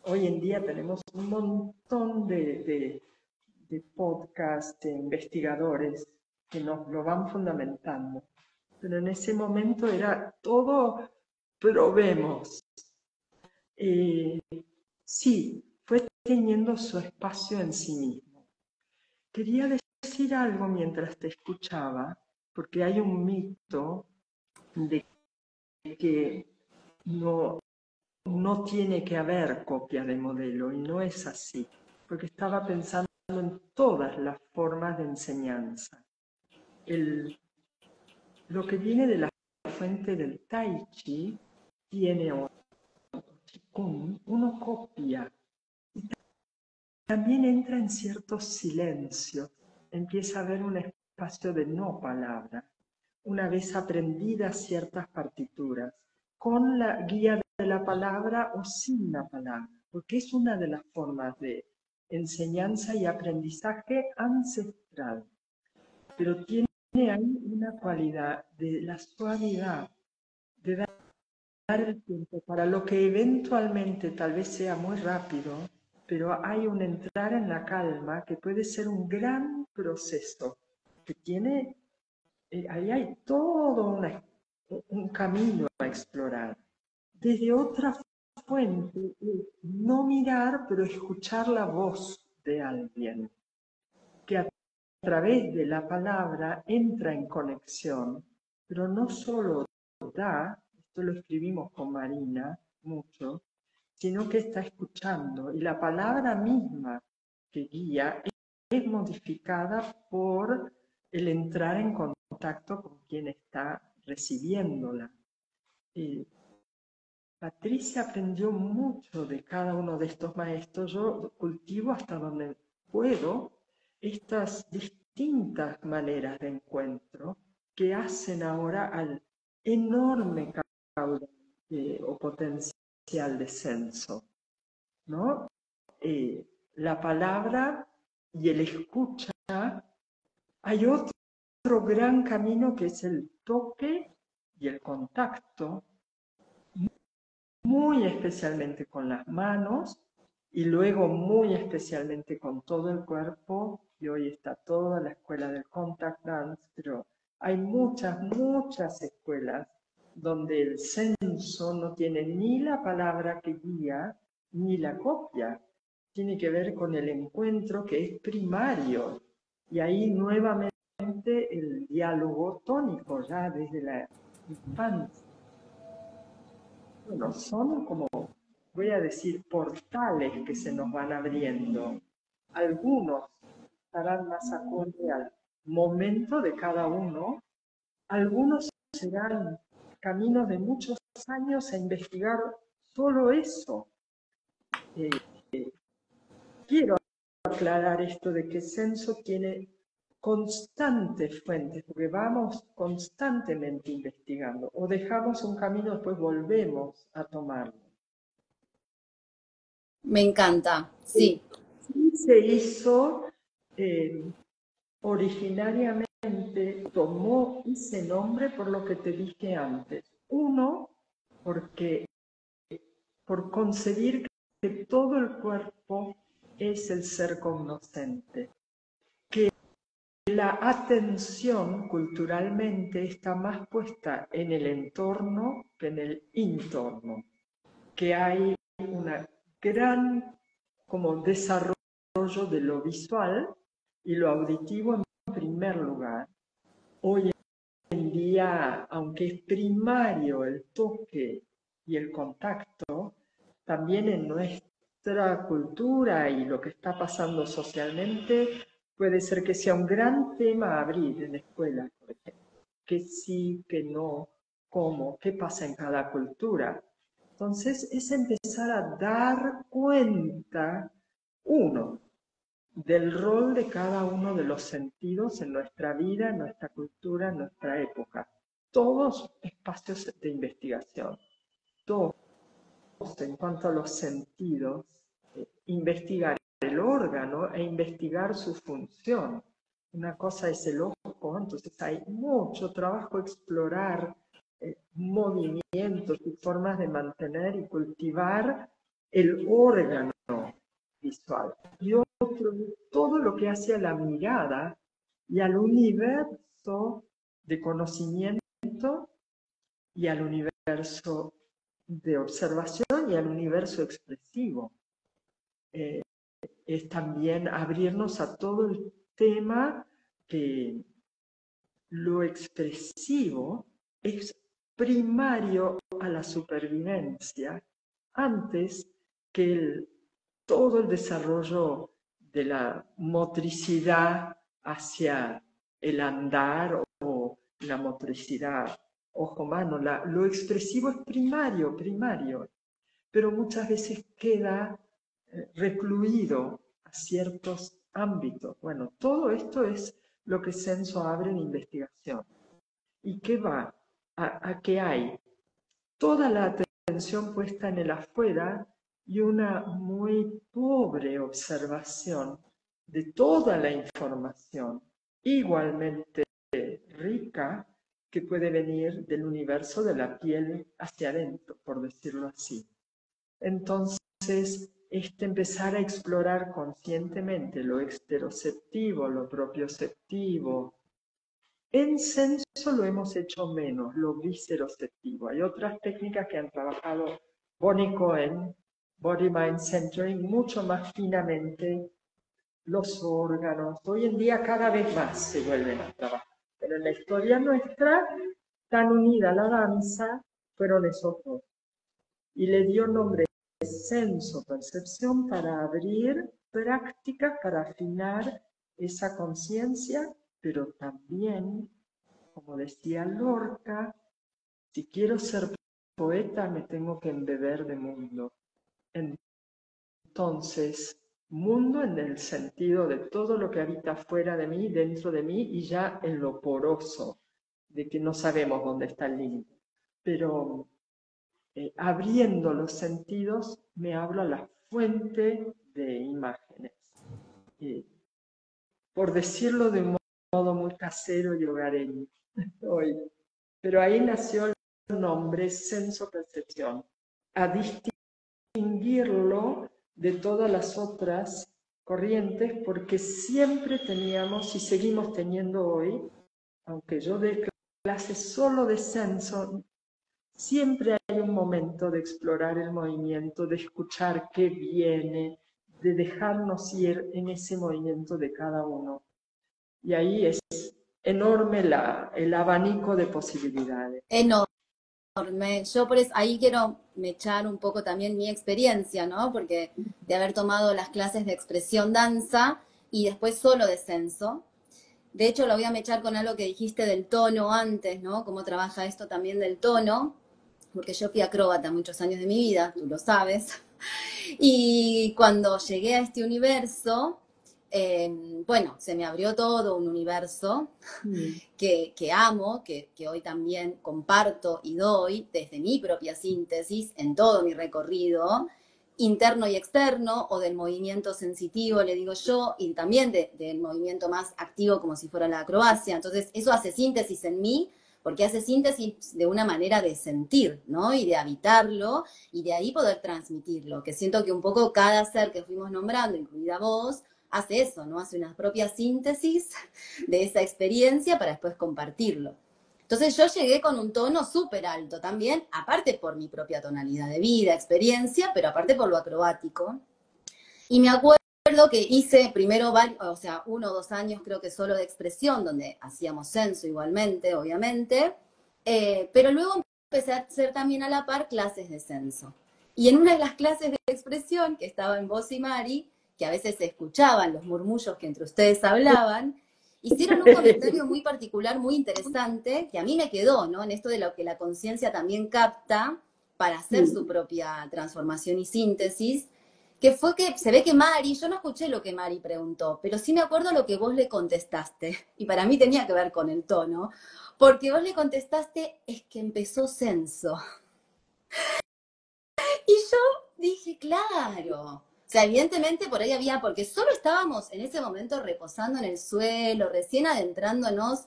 Hoy en día tenemos un montón de podcasts, de investigadores que nos lo van fundamentando. Pero en ese momento era todo, probemos. Sí, fue teniendo su espacio en sí mismo. Quería decir algo mientras te escuchaba, porque hay un mito de que no tiene que haber copia de modelo, y no es así, porque estaba pensando en todas las formas de enseñanza. Lo que viene de la fuente del Tai Chi tiene uno copia. También entra en ciertos silencios, empieza a haber un espacio de no palabra, una vez aprendidas ciertas partituras, con la guía de la palabra o sin la palabra, porque es una de las formas de enseñanza y aprendizaje ancestral, pero tiene ahí una cualidad de la suavidad, de dar el tiempo para lo que eventualmente tal vez sea muy rápido, pero hay un entrar en la calma que puede ser un gran proceso, que tiene, ahí hay todo un camino a explorar. Desde otra fuente, no mirar, pero escuchar la voz de alguien, que a través de la palabra entra en conexión, pero no solo da, esto lo escribimos con Marina mucho, sino que está escuchando y la palabra misma que guía es modificada por el entrar en contacto con quien está recibiéndola. Patricia aprendió mucho de cada uno de estos maestros. Yo cultivo hasta donde puedo estas distintas maneras de encuentro que hacen ahora al enorme caudal o potencial de censo, ¿no? La palabra y el escucha. Hay otro gran camino que es el toque y el contacto, muy especialmente con las manos y luego muy especialmente con todo el cuerpo. Y hoy está toda la escuela del contact dance, pero hay muchas muchas escuelas donde el censo no tiene ni la palabra que guía ni la copia. Tiene que ver con el encuentro que es primario. Y ahí nuevamente el diálogo tónico ya desde la infancia. Bueno, son como, voy a decir, portales que se nos van abriendo. Algunos estarán más acorde al momento de cada uno, algunos serán caminos de muchos años a investigar solo eso. Quiero aclarar esto de que censo tiene constantes fuentes, porque vamos constantemente investigando, o dejamos un camino, después volvemos a tomarlo. Me encanta, sí. Sí se hizo originariamente, tomó ese nombre por lo que te dije antes. Uno, porque por concebir que todo el cuerpo es el ser cognoscente, que la atención culturalmente está más puesta en el entorno que en el entorno, que hay una gran como desarrollo de lo visual y lo auditivo en primer lugar. Hoy en día, aunque es primario el toque y el contacto, también en nuestra cultura y lo que está pasando socialmente, puede ser que sea un gran tema a abrir en escuelas, por ejemplo. Que sí, que no, cómo, qué pasa en cada cultura. Entonces, es empezar a dar cuenta, uno, del rol de cada uno de los sentidos en nuestra vida, en nuestra cultura, en nuestra época. Todos espacios de investigación. Todos, en cuanto a los sentidos, investigar el órgano e investigar su función. Una cosa es el ojo, entonces hay mucho trabajo explorar movimientos y formas de mantener y cultivar el órgano visual. Y otro, todo lo que hace a la mirada y al universo de conocimiento y al universo de observación y al universo expresivo. Es también abrirnos a todo el tema que lo expresivo es primario a la supervivencia antes que todo el desarrollo de la motricidad hacia el andar o la motricidad ojo-mano. Lo expresivo es primario, pero muchas veces queda recluido a ciertos ámbitos. Bueno, todo esto es lo que Censo abre en investigación. ¿Y qué va? A que hay toda la atención puesta en el afuera y una muy pobre observación de toda la información, igualmente rica, que puede venir del universo de la piel hacia adentro, por decirlo así. Entonces, empezar a explorar conscientemente lo exteroceptivo, lo propioceptivo. En Censo lo hemos hecho menos, lo visceroceptivo. Hay otras técnicas que han trabajado Bonnie Cohen, Body Mind Centering, mucho más finamente los órganos. Hoy en día cada vez más se vuelven a trabajar. Pero en la historia nuestra, tan unida a la danza, fueron esos dos. Y le dio nombre Censo Percepción para abrir prácticas para afinar esa conciencia, pero también, como decía Lorca, si quiero ser poeta me tengo que embeber de mundo. Entonces, mundo en el sentido de todo lo que habita fuera de mí, dentro de mí y ya en lo poroso, de que no sabemos dónde está el límite. Pero abriendo los sentidos me habla la fuente de imágenes. Por decirlo de un modo muy casero y hogareño hoy. Pero ahí nació el nombre Censo Percepción, a distinguirlo de todas las otras corrientes, porque siempre teníamos y seguimos teniendo hoy, aunque yo clase solo de censo, siempre hay un momento de explorar el movimiento, de escuchar qué viene, de dejarnos ir en ese movimiento de cada uno. Y ahí es enorme el abanico de posibilidades. Enorme. Yo por eso, ahí quiero mechar un poco también mi experiencia, ¿no? Porque de haber tomado las clases de expresión danza y después solo descenso. De hecho, lo voy a mechar con algo que dijiste del tono antes, ¿no? Cómo trabaja esto también del tono, porque yo fui acróbata muchos años de mi vida, tú lo sabes. Y cuando llegué a este universo, bueno, se me abrió todo un universo que amo, que hoy también comparto y doy desde mi propia síntesis en todo mi recorrido, interno y externo, o del movimiento sensitivo, le digo yo, y también del movimiento más activo como si fuera la acrobacia. Entonces, eso hace síntesis en mí, porque hace síntesis de una manera de sentir, ¿no? Y de habitarlo, y de ahí poder transmitirlo, que siento que un poco cada ser que fuimos nombrando, incluida vos, hace eso, ¿no? Hace una propia síntesis de esa experiencia para después compartirlo. Entonces yo llegué con un tono súper alto también, aparte por mi propia tonalidad de vida, experiencia, pero aparte por lo acrobático. Y me acuerdo que hice primero, o sea, 1 o 2 años creo que solo de expresión, donde hacíamos censo igualmente, obviamente, pero luego empecé a hacer también a la par clases de censo. Y en una de las clases de expresión, que estaba en Voz y Mari, que a veces se escuchaban los murmullos que entre ustedes hablaban, hicieron un comentario muy particular, muy interesante, que a mí me quedó, ¿no? En esto de lo que la conciencia también capta para hacer su propia transformación y síntesis, que fue que se ve que Mari, yo no escuché lo que Mari preguntó, pero sí me acuerdo lo que vos le contestaste, y para mí tenía que ver con el tono, porque vos le contestaste, es que empezó censo. Y yo dije, claro. O sea, evidentemente por ahí había, porque solo estábamos en ese momento reposando en el suelo, recién adentrándonos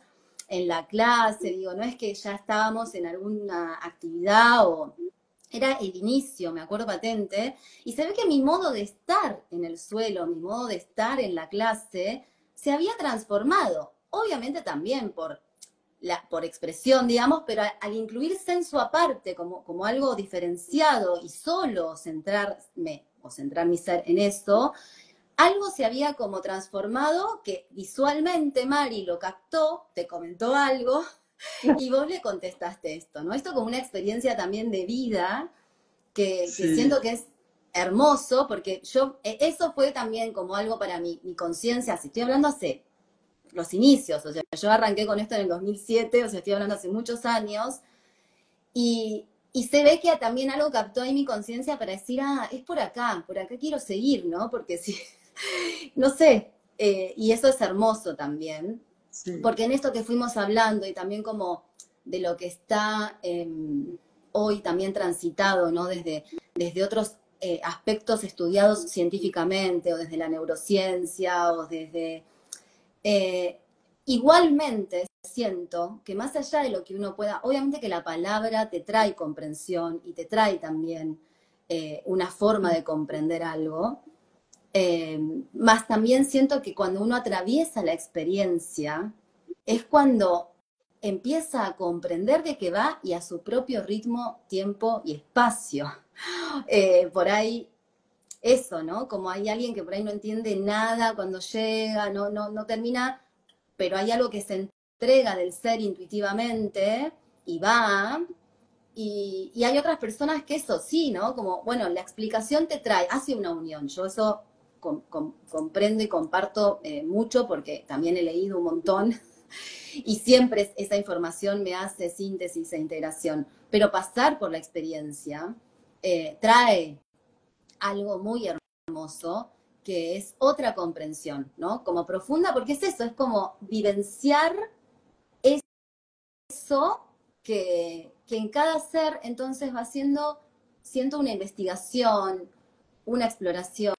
en la clase, digo, no es que ya estábamos en alguna actividad o era el inicio, me acuerdo patente, y se ve que mi modo de estar en el suelo, mi modo de estar en la clase, se había transformado. Obviamente también por expresión, digamos, pero al incluir censo aparte, como algo diferenciado y solo centrarme o centrar mi ser en eso, algo se había como transformado que visualmente Mari lo captó, te comentó algo y vos le contestaste esto, ¿no? Esto como una experiencia también de vida que Sí. siento que es hermoso, porque eso fue también como algo para mi conciencia, si estoy hablando hace los inicios, o sea, yo arranqué con esto en el 2007, o sea, estoy hablando hace muchos años, y se ve que también algo captó ahí mi conciencia para decir, es por acá quiero seguir, ¿no? Porque si, no sé, y eso es hermoso también, Sí. porque en esto que fuimos hablando y también como de lo que está hoy también transitado, ¿no? Desde otros aspectos estudiados científicamente, o desde la neurociencia, o desde igualmente siento que más allá de lo que uno pueda, obviamente que la palabra te trae comprensión y te trae también una forma de comprender algo, más también siento que cuando uno atraviesa la experiencia es cuando empieza a comprender de qué va y a su propio ritmo, tiempo y espacio. Por ahí eso, ¿no? Como hay alguien que por ahí no entiende nada cuando llega, no termina, pero hay algo que se entrega del ser intuitivamente y va. Y hay otras personas que eso sí, ¿no? Como, bueno, la explicación te trae, hace una unión. Yo eso comprendo y comparto mucho porque también he leído un montón y siempre esa información me hace síntesis e integración. Pero pasar por la experiencia trae algo muy hermoso, que es otra comprensión, ¿no? Como profunda, porque es eso, es como vivenciar eso que en cada ser entonces va siendo, siento una investigación, una exploración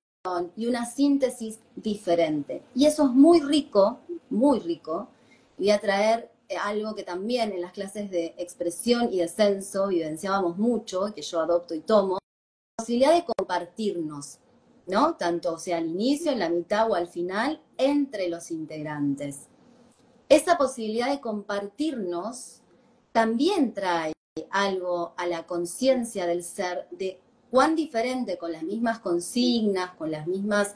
y una síntesis diferente. Y eso es muy rico, muy rico. Voy a traer algo que también en las clases de expresión y descenso vivenciábamos mucho, que yo adopto y tomo, la posibilidad de compartirnos, ¿no? Tanto sea al inicio, en la mitad o al final, entre los integrantes. Esa posibilidad de compartirnos también trae algo a la conciencia del ser de cuán diferente, con las mismas consignas, con las mismas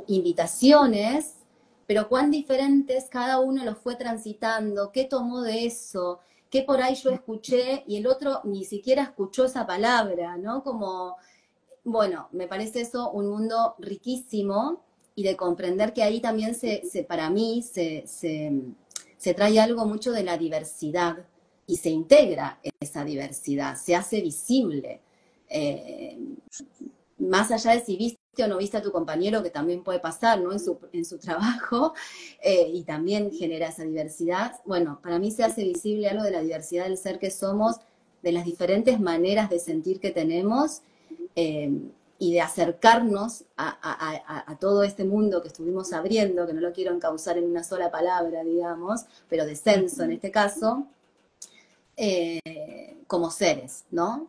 invitaciones, pero cuán diferentes cada uno los fue transitando, qué tomó de eso, qué por ahí yo escuché y el otro ni siquiera escuchó esa palabra, ¿no? Como, bueno, me parece eso un mundo riquísimo y de comprender que ahí también para mí se trae algo mucho de la diversidad y se integra esa diversidad, se hace visible. Más allá de si viste o no viste a tu compañero, que también puede pasar, ¿no? En su trabajo, y también genera esa diversidad. Bueno, para mí se hace visible algo de la diversidad del ser que somos, de las diferentes maneras de sentir que tenemos, y de acercarnos a todo este mundo que estuvimos abriendo, que no lo quiero encauzar en una sola palabra, digamos, pero descenso en este caso, como seres, ¿no?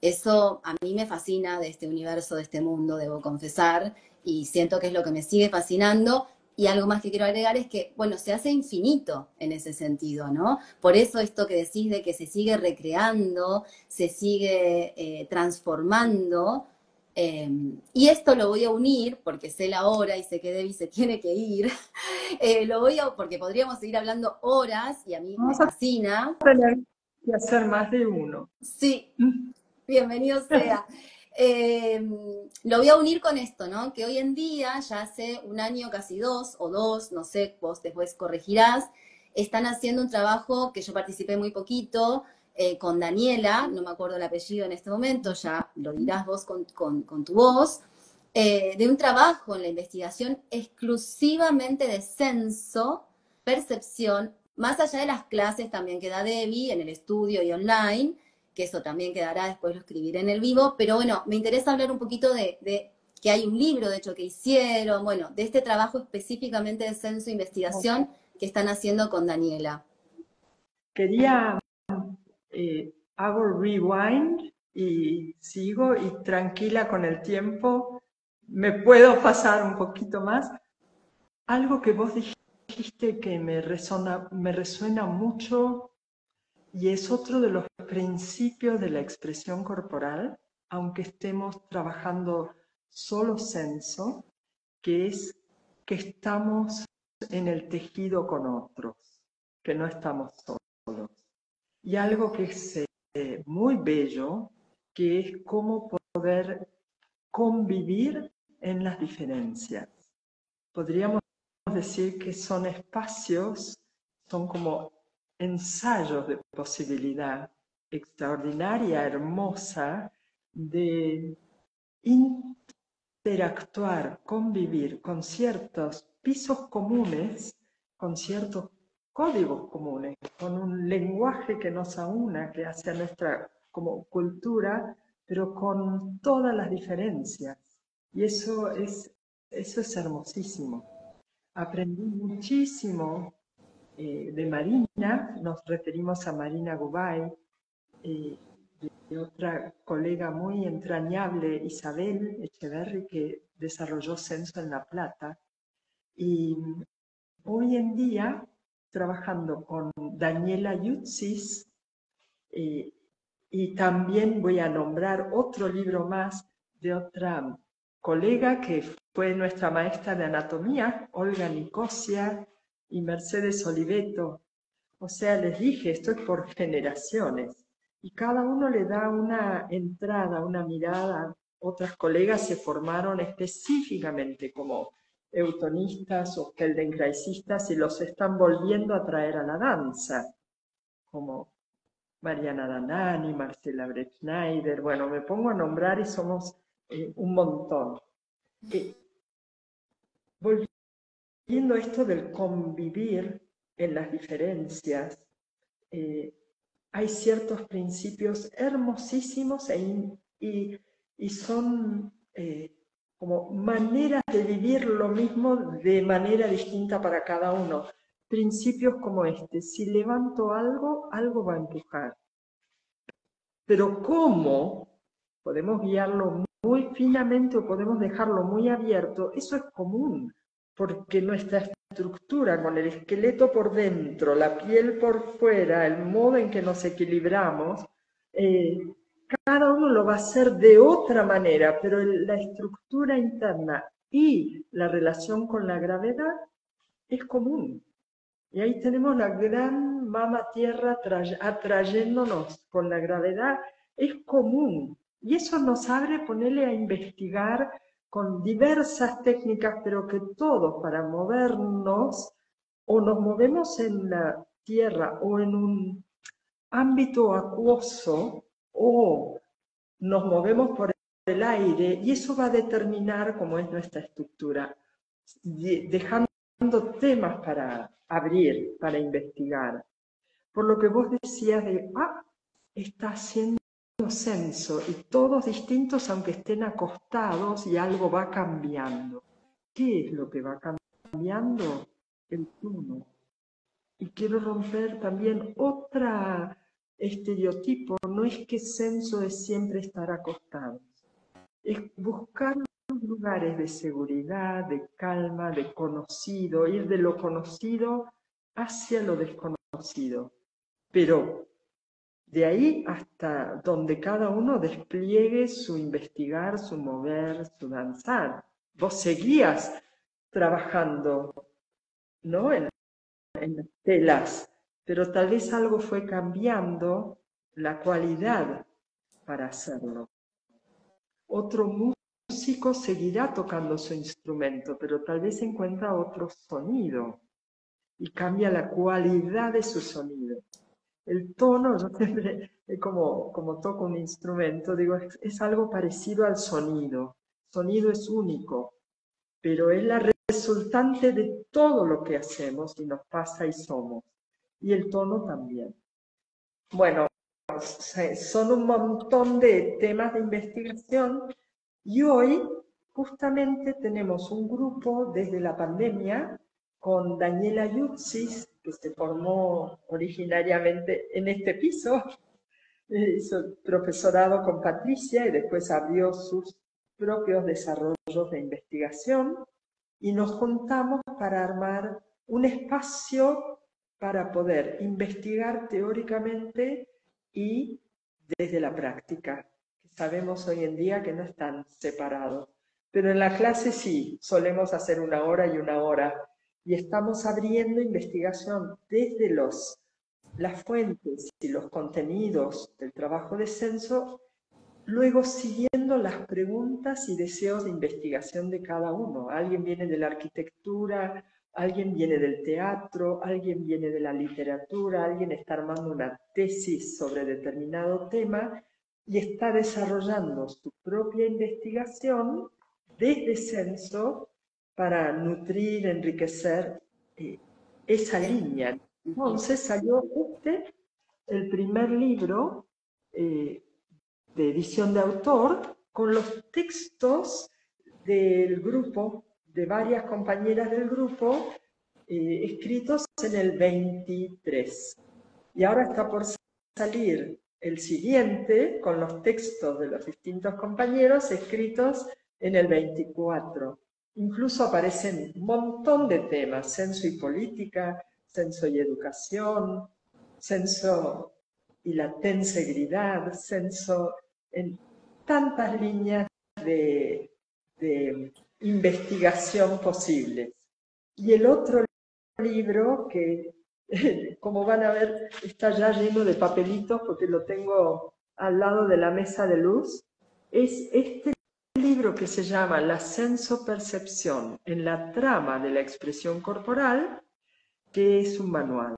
Eso a mí me fascina de este universo, de este mundo, debo confesar, y siento que es lo que me sigue fascinando. Y algo más que quiero agregar es que, bueno, se hace infinito en ese sentido, ¿no? Por eso esto que decís de que se sigue recreando, se sigue transformando. Y esto lo voy a unir, porque sé la hora y sé que Debbie se tiene que ir. Porque podríamos seguir hablando horas y a mí me Vamos a fascina. tener que hacer más de uno. Sí, bienvenido sea. Lo voy a unir con esto, ¿no? Que hoy en día, ya hace un año, casi dos, o dos, no sé, vos después corregirás, están haciendo un trabajo que yo participé muy poquito, con Daniela, no me acuerdo el apellido en este momento, ya lo dirás vos con tu voz, de un trabajo en la investigación exclusivamente de censo, percepción, más allá de las clases también que da Debbie en el estudio y online, que eso también quedará, después lo escribiré en el vivo, pero bueno, me interesa hablar un poquito de que hay un libro, de hecho, que hicieron, bueno, de este trabajo específicamente de censo e investigación que están haciendo con Daniela. Quería, hago rewind y sigo y tranquila con el tiempo, me puedo pasar un poquito más. Algo que vos dijiste que me resuena mucho y es otro de los principios de la expresión corporal, aunque estemos trabajando solo censo, que es que estamos en el tejido con otros, que no estamos solos. Y algo que es muy bello, que es cómo poder convivir en las diferencias. Podríamos decir que son espacios, son como ensayos de posibilidad extraordinaria, hermosa, de interactuar, convivir con ciertos pisos comunes, con ciertos códigos comunes, con un lenguaje que nos aúna, que hace a nuestra como cultura, pero con todas las diferencias. Y eso es hermosísimo. Aprendí muchísimo de Marina, nos referimos a Marina Gubay, y otra colega muy entrañable, Isabel Echeverry, que desarrolló Censo en La Plata. Y hoy en día, trabajando con Daniela Yutzis, y también voy a nombrar otro libro más de otra colega que fue nuestra maestra de anatomía, Olga Nicosia y Mercedes Oliveto. O sea, les dije, esto es por generaciones. Y cada uno le da una entrada, una mirada. Otras colegas se formaron específicamente como eutonistas o feldenkraisistas y los están volviendo a traer a la danza, como Mariana Danani, Marcela Brettschneider. Bueno, me pongo a nombrar y somos un montón. Volviendo a esto del convivir en las diferencias, hay ciertos principios hermosísimos y son como maneras de vivir lo mismo de manera distinta para cada uno. Principios como este: si levanto algo, algo va a empujar. Pero ¿cómo podemos guiarlo muy finamente o podemos dejarlo muy abierto? Eso es común, porque nuestra estructura, con el esqueleto por dentro, la piel por fuera, el modo en que nos equilibramos, cada uno lo va a hacer de otra manera, pero la estructura interna y la relación con la gravedad es común. Y ahí tenemos la gran mama tierra atrayéndonos con la gravedad, es común. Y eso nos abre ponerle a investigar con diversas técnicas, pero que todos para movernos, o nos movemos en la tierra o en un ámbito acuoso, o nos movemos por el aire, y eso va a determinar cómo es nuestra estructura, dejando temas para abrir, para investigar. Por lo que vos decías de, está haciendo censo, y todos distintos aunque estén acostados, y algo va cambiando. ¿Qué es lo que va cambiando? El tono. Y quiero romper también otra estereotipo, no es que censo es siempre estar acostados, es buscar los lugares de seguridad, de calma, de conocido, ir de lo conocido hacia lo desconocido, pero de ahí hasta donde cada uno despliegue su investigar, su mover, su danzar. Vos seguías trabajando, ¿no? En las telas, pero tal vez algo fue cambiando la cualidad para hacerlo. Otro músico seguirá tocando su instrumento, pero tal vez encuentra otro sonido y cambia la cualidad de su sonido. El tono, yo siempre, como toco un instrumento, digo, es algo parecido al sonido. El sonido es único, pero es la resultante de todo lo que hacemos y nos pasa y somos. Y el tono también. Bueno, son un montón de temas de investigación, y hoy justamente tenemos un grupo desde la pandemia con Daniela Yutzis, que se formó originariamente en este piso, hizo profesorado con Patricia y después abrió sus propios desarrollos de investigación, y nos juntamos para armar un espacio para poder investigar teóricamente y desde la práctica. Sabemos hoy en día que no están separados, pero en la clase sí, solemos hacer 1 hora y 1 hora, y estamos abriendo investigación desde las fuentes y los contenidos del trabajo de censo, luego siguiendo las preguntas y deseos de investigación de cada uno. Alguien viene de la arquitectura, alguien viene del teatro, alguien viene de la literatura, alguien está armando una tesis sobre determinado tema y está desarrollando su propia investigación desde censo para nutrir, enriquecer esa línea. Entonces salió el primer libro de edición de autor, con los textos del grupo, de varias compañeras del grupo, escritos en el 23. Y ahora está por salir el siguiente, con los textos de los distintos compañeros, escritos en el 24. Incluso aparecen un montón de temas: censo y política, censo y educación, censo y la tensegridad, censo, en tantas líneas de investigación posibles. Y el otro libro, que como van a ver está ya lleno de papelitos porque lo tengo al lado de la mesa de luz, es este libro que se llama La censo-percepción en la trama de la expresión corporal, que es un manual,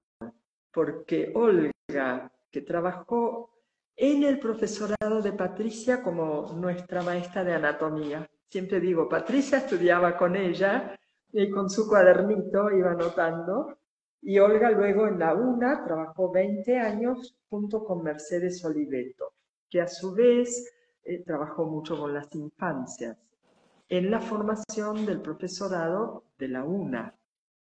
porque Olga, que trabajó en el profesorado de Patricia como nuestra maestra de anatomía, siempre digo, Patricia estudiaba con ella y con su cuadernito iba anotando, y Olga luego en la UNA trabajó 20 años junto con Mercedes Oliveto, que a su vez trabajó mucho con las infancias en la formación del profesorado de la UNA,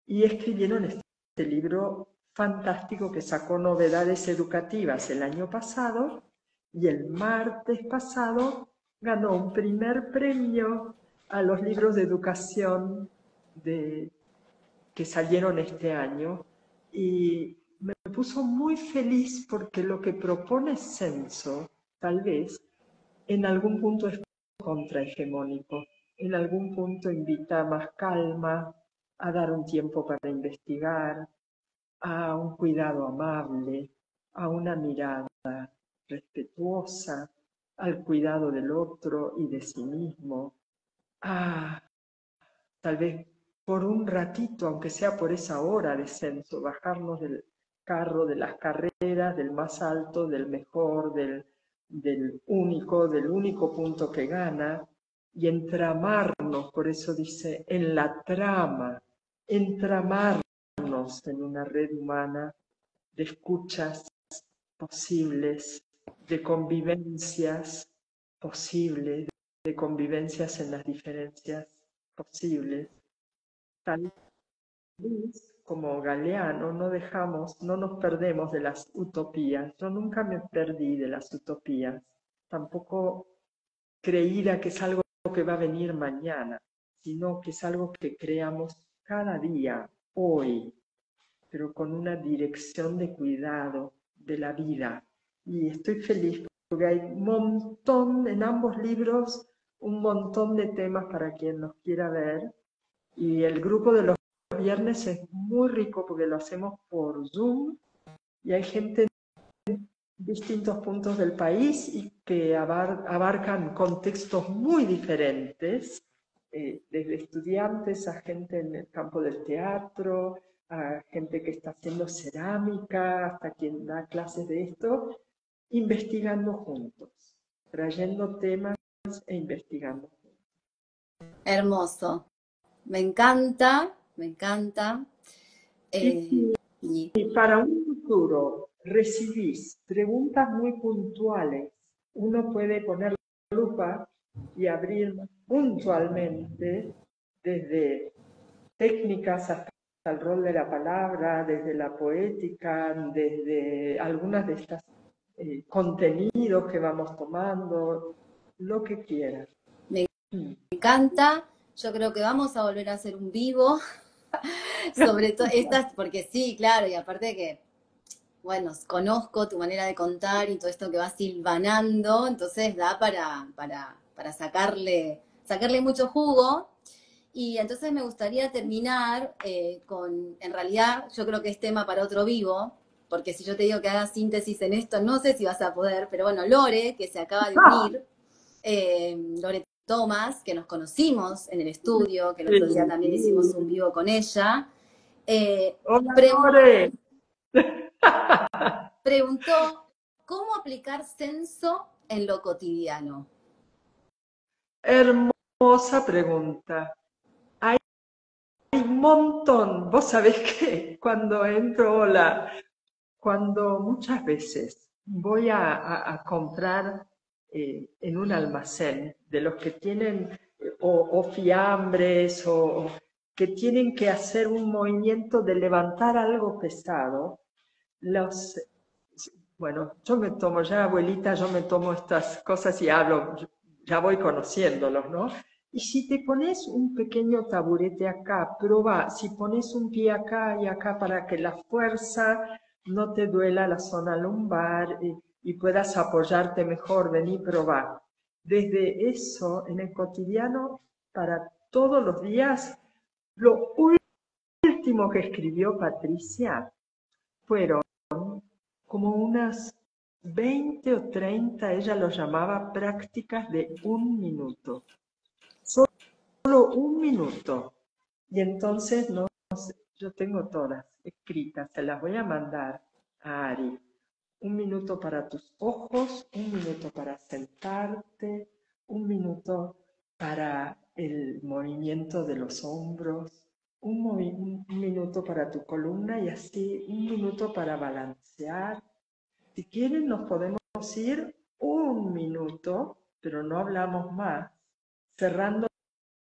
y escribieron este libro fantástico que sacó Novedades Educativas el año pasado, y el martes pasado ganó un primer premio a los libros de educación que que salieron este año y me puso muy feliz porque lo que propone Censo, tal vez, en algún punto es contrahegemónico, en algún punto invita a más calma, a dar un tiempo para investigar, a un cuidado amable, a una mirada respetuosa, al cuidado del otro y de sí mismo, a tal vez por un ratito, aunque sea por esa hora de censo, bajarnos del carro, de las carreras, del más alto, del mejor, del único punto que gana, y entramarnos, por eso dice, en la trama, entramarnos en una red humana de escuchas posibles, de convivencias posibles, de convivencias en las diferencias posibles. Tal vez, como Galeano, no nos perdemos de las utopías. Yo nunca me perdí de las utopías. Tampoco creíra que es algo que va a venir mañana, sino que es algo que creamos cada día, hoy, pero con una dirección de cuidado de la vida. Y estoy feliz porque hay un montón, en ambos libros, un montón de temas para quien los quiera ver. Y el grupo de los viernes es muy rico porque lo hacemos por Zoom y hay gente en distintos puntos del país y que abarcan contextos muy diferentes, desde estudiantes a gente en el campo del teatro, a gente que está haciendo cerámica, hasta quien da clases de esto, investigando juntos, trayendo temas e investigando juntos. Hermoso. Me encanta, me encanta. Y Y si para un futuro recibís preguntas muy puntuales, uno puede poner la lupa y abrir puntualmente desde técnicas hasta el rol de la palabra, desde la poética, desde algunas de estas contenidos que vamos tomando, lo que quieras. me encanta. Yo creo que vamos a volver a hacer un vivo sobre todo estas, porque sí, claro, y aparte que, bueno, conozco tu manera de contar y todo esto que vas silvanando, entonces da para sacarle mucho jugo. Y entonces me gustaría terminar con, en realidad, yo creo que es tema para otro vivo, porque si yo te digo que hagas síntesis en esto, no sé si vas a poder, pero bueno, Lore, que se acaba de unir, Lore Thomas, que nos conocimos en el estudio, que el otro día también hicimos un vivo con ella, Hola, preguntó Lore. preguntó cómo aplicar censo en lo cotidiano. Hermosa pregunta. Hay un montón. Vos sabés que cuando muchas veces voy a comprar en un almacén de los que tienen o fiambres o que tienen que hacer un movimiento de levantar algo pesado, los, bueno, yo me tomo, ya abuelita, yo me tomo estas cosas y hablo, ya voy conociéndolos, ¿no? Y si te pones un pequeño taburete acá, prueba, si pones un pie acá y acá para que la fuerza no te duela la zona lumbar y puedas apoyarte mejor, vení, probá. Desde eso, en el cotidiano, para todos los días, lo último que escribió Patricia fueron como unas 20 o 30, ella lo llamaba prácticas de un minuto. Solo un minuto. Y entonces no sé, yo tengo todas escritas, se las voy a mandar a Ari. Un minuto para tus ojos, un minuto para sentarte, un minuto para el movimiento de los hombros, un minuto para tu columna y así un minuto para balancear. Si quieren nos podemos ir un minuto, pero no hablamos más, cerrando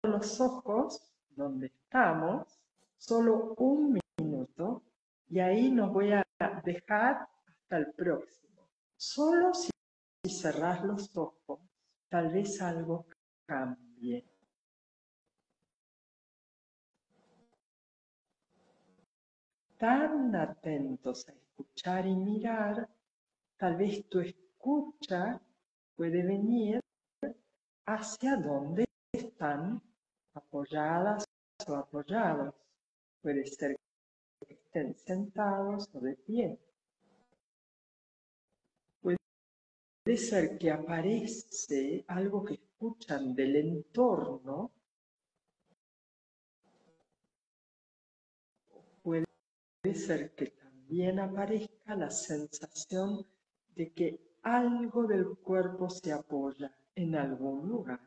los ojos donde estamos, solo un minuto, y ahí nos voy a dejar hasta el próximo. Solo si cerrás los ojos, tal vez algo cambie. tan atentos a escuchar y mirar, tal vez tu escucha puede venir hacia donde están apoyadas o apoyados. Puede ser que estén sentados o de pie. Puede ser que aparece algo que escuchan del entorno. Puede ser que también aparezca la sensación de que algo del cuerpo se apoya en algún lugar.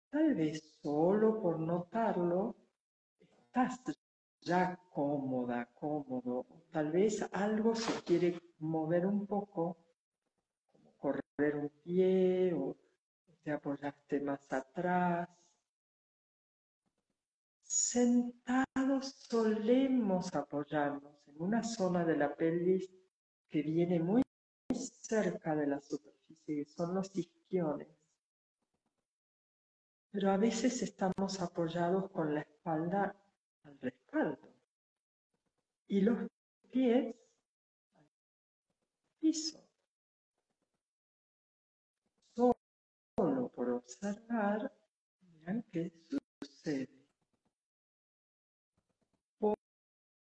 Tal vez solo por notarlo estás ya cómoda, cómodo. Tal vez algo se quiere mover un poco, como correr un pie o te apoyaste más atrás. Sentados solemos apoyarnos en una zona de la pelvis que viene muy cerca de la superficie, que son los isquiones. Pero a veces estamos apoyados con la espalda al respaldo y los pies al piso. Solo por observar, verán qué sucede.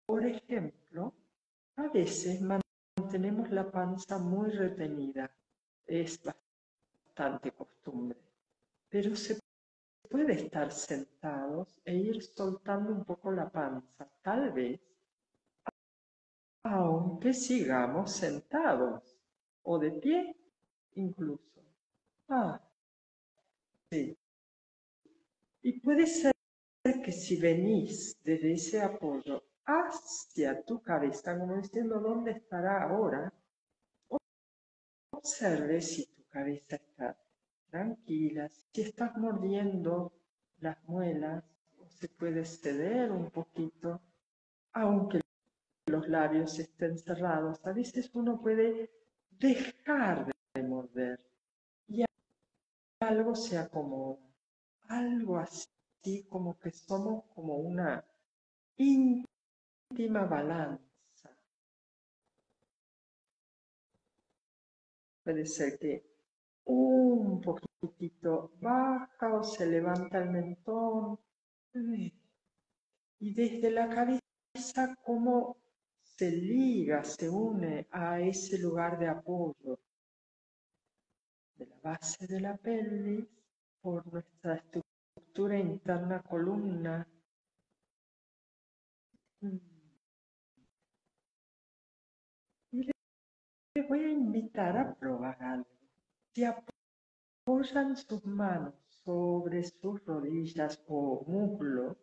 Por ejemplo, a veces mantenemos la panza muy retenida. Es bastante costumbre. Pero se puede estar sentados e ir soltando un poco la panza, tal vez, aunque sigamos sentados o de pie incluso. Sí. Y puede ser que si venís desde ese apoyo hacia tu cabeza, como diciendo dónde estará ahora, observe si tu cabeza está tranquila, si estás mordiendo las muelas o se puede ceder un poquito, aunque los labios estén cerrados. A veces uno puede dejar de morder y algo se acomoda, algo así como que somos como una íntima balanza. Puede ser que un poquitito baja o se levanta el mentón. Y desde la cabeza, cómo se liga, se une a ese lugar de apoyo de la base de la pelvis por nuestra estructura interna columna. Y les voy a invitar a probar algo. Si apoyan sus manos sobre sus rodillas o muslos,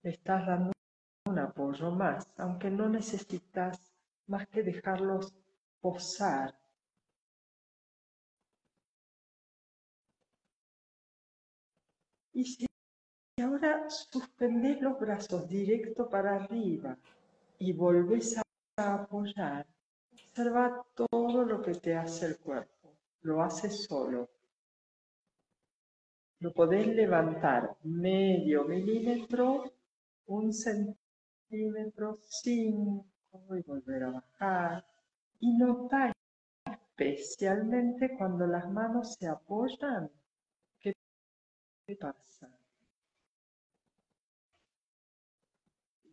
estás dando un apoyo más, aunque no necesitas más que dejarlos posar. Y si ahora suspendés los brazos directo para arriba y volvés a apoyar, observa todo lo que te hace el cuerpo. Lo haces solo. Lo podés levantar medio milímetro, 1 centímetro, 5 y volver a bajar. Y notá especialmente cuando las manos se apoyan, ¿qué pasa?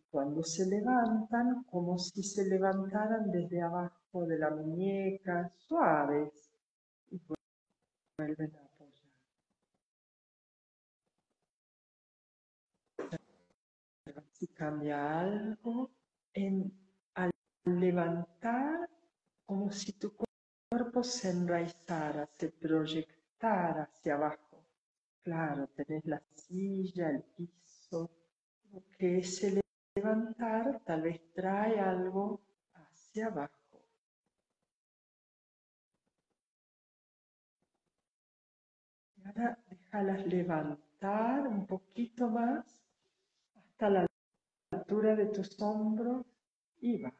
Cuando se levantan, como si se levantaran desde abajo de la muñeca, suaves, y vuelven a apoyar. Si cambia algo, al levantar, como si tu cuerpo se enraizara, se proyectara hacia abajo. Claro, tenés la silla, el piso, que ese levantar tal vez trae algo hacia abajo. Y ahora déjalas levantar un poquito más hasta la altura de tus hombros y baja.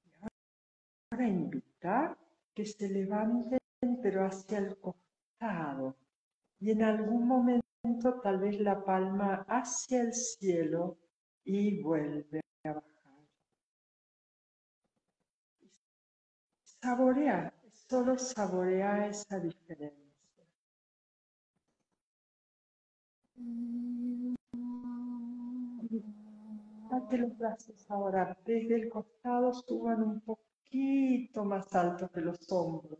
Y ahora invita que se levanten pero hacia el costado y en algún momento tal vez la palma hacia el cielo y vuelve a bajar. Saborea, solo saborea esa diferencia. Para que los brazos ahora desde el costado suban un poquito más alto que los hombros.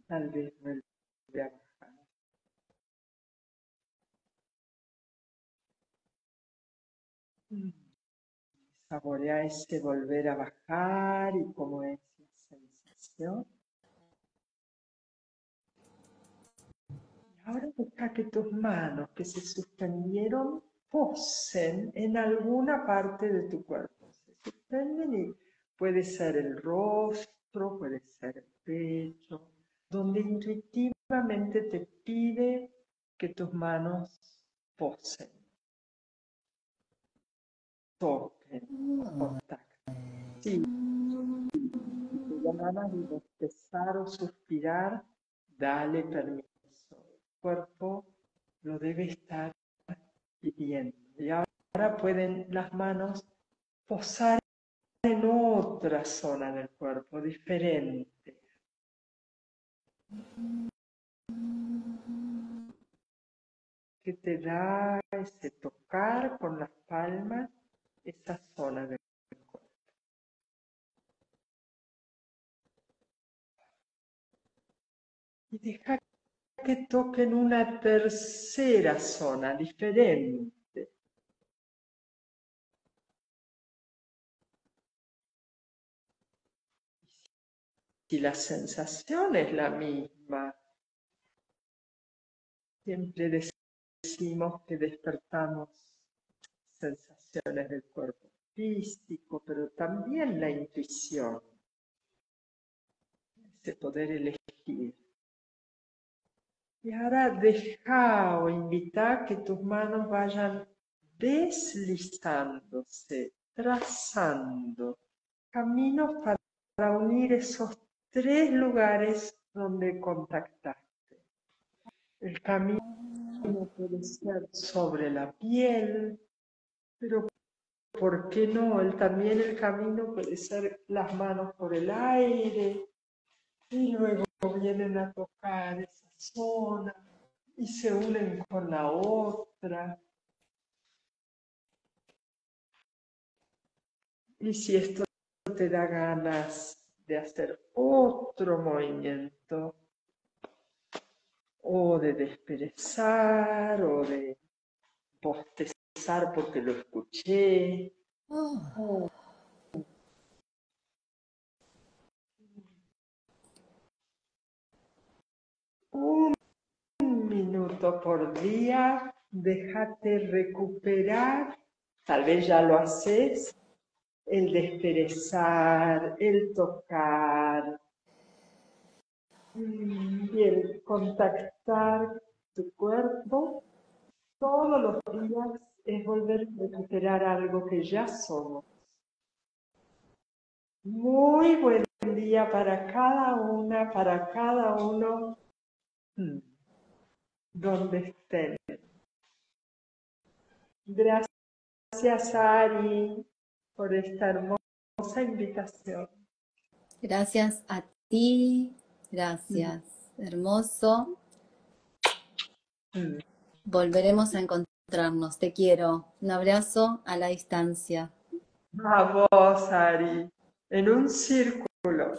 Tal vez vuelve a bajar. Saborea ese volver a bajar y cómo es la sensación. Y ahora deja que tus manos que se suspendieron posen en alguna parte de tu cuerpo. Se suspenden y puede ser el rostro, puede ser el pecho, donde intuitivamente te pide que tus manos posen, toquen, contacten. Sí, si te dan ganas de bostezar o suspirar, dale permiso. El cuerpo lo debe estar pidiendo. Y ahora pueden las manos posar en otra zona del cuerpo, diferente. Que te da ese tocar con las palmas esa zona del cuerpo. Y deja que toquen una tercera zona diferente. Si la sensación es la misma, siempre decimos que despertamos sensaciones del cuerpo físico, pero también la intuición, ese poder elegir. Y ahora deja o invita que tus manos vayan deslizándose, trazando caminos para unir esos tres lugares donde contactaste. El camino puede ser sobre la piel, pero ¿por qué no? También el camino puede ser las manos por el aire y luego vienen a tocar esa zona y se unen con la otra. Y si esto te da ganas de hacer otro movimiento, o de desperezar, o de bostezar porque lo escuché, un minuto por día, déjate recuperar, tal vez ya lo haces, el desperezar, el tocar y el contactar tu cuerpo todos los días es volver a recuperar algo que ya somos. Muy buen día para cada una, para cada uno, donde estén. Gracias, Ari, por esta hermosa invitación. Gracias a ti, gracias, hermoso. Volveremos a encontrarnos, te quiero. Un abrazo a la distancia. A vos, Ari, en un círculo.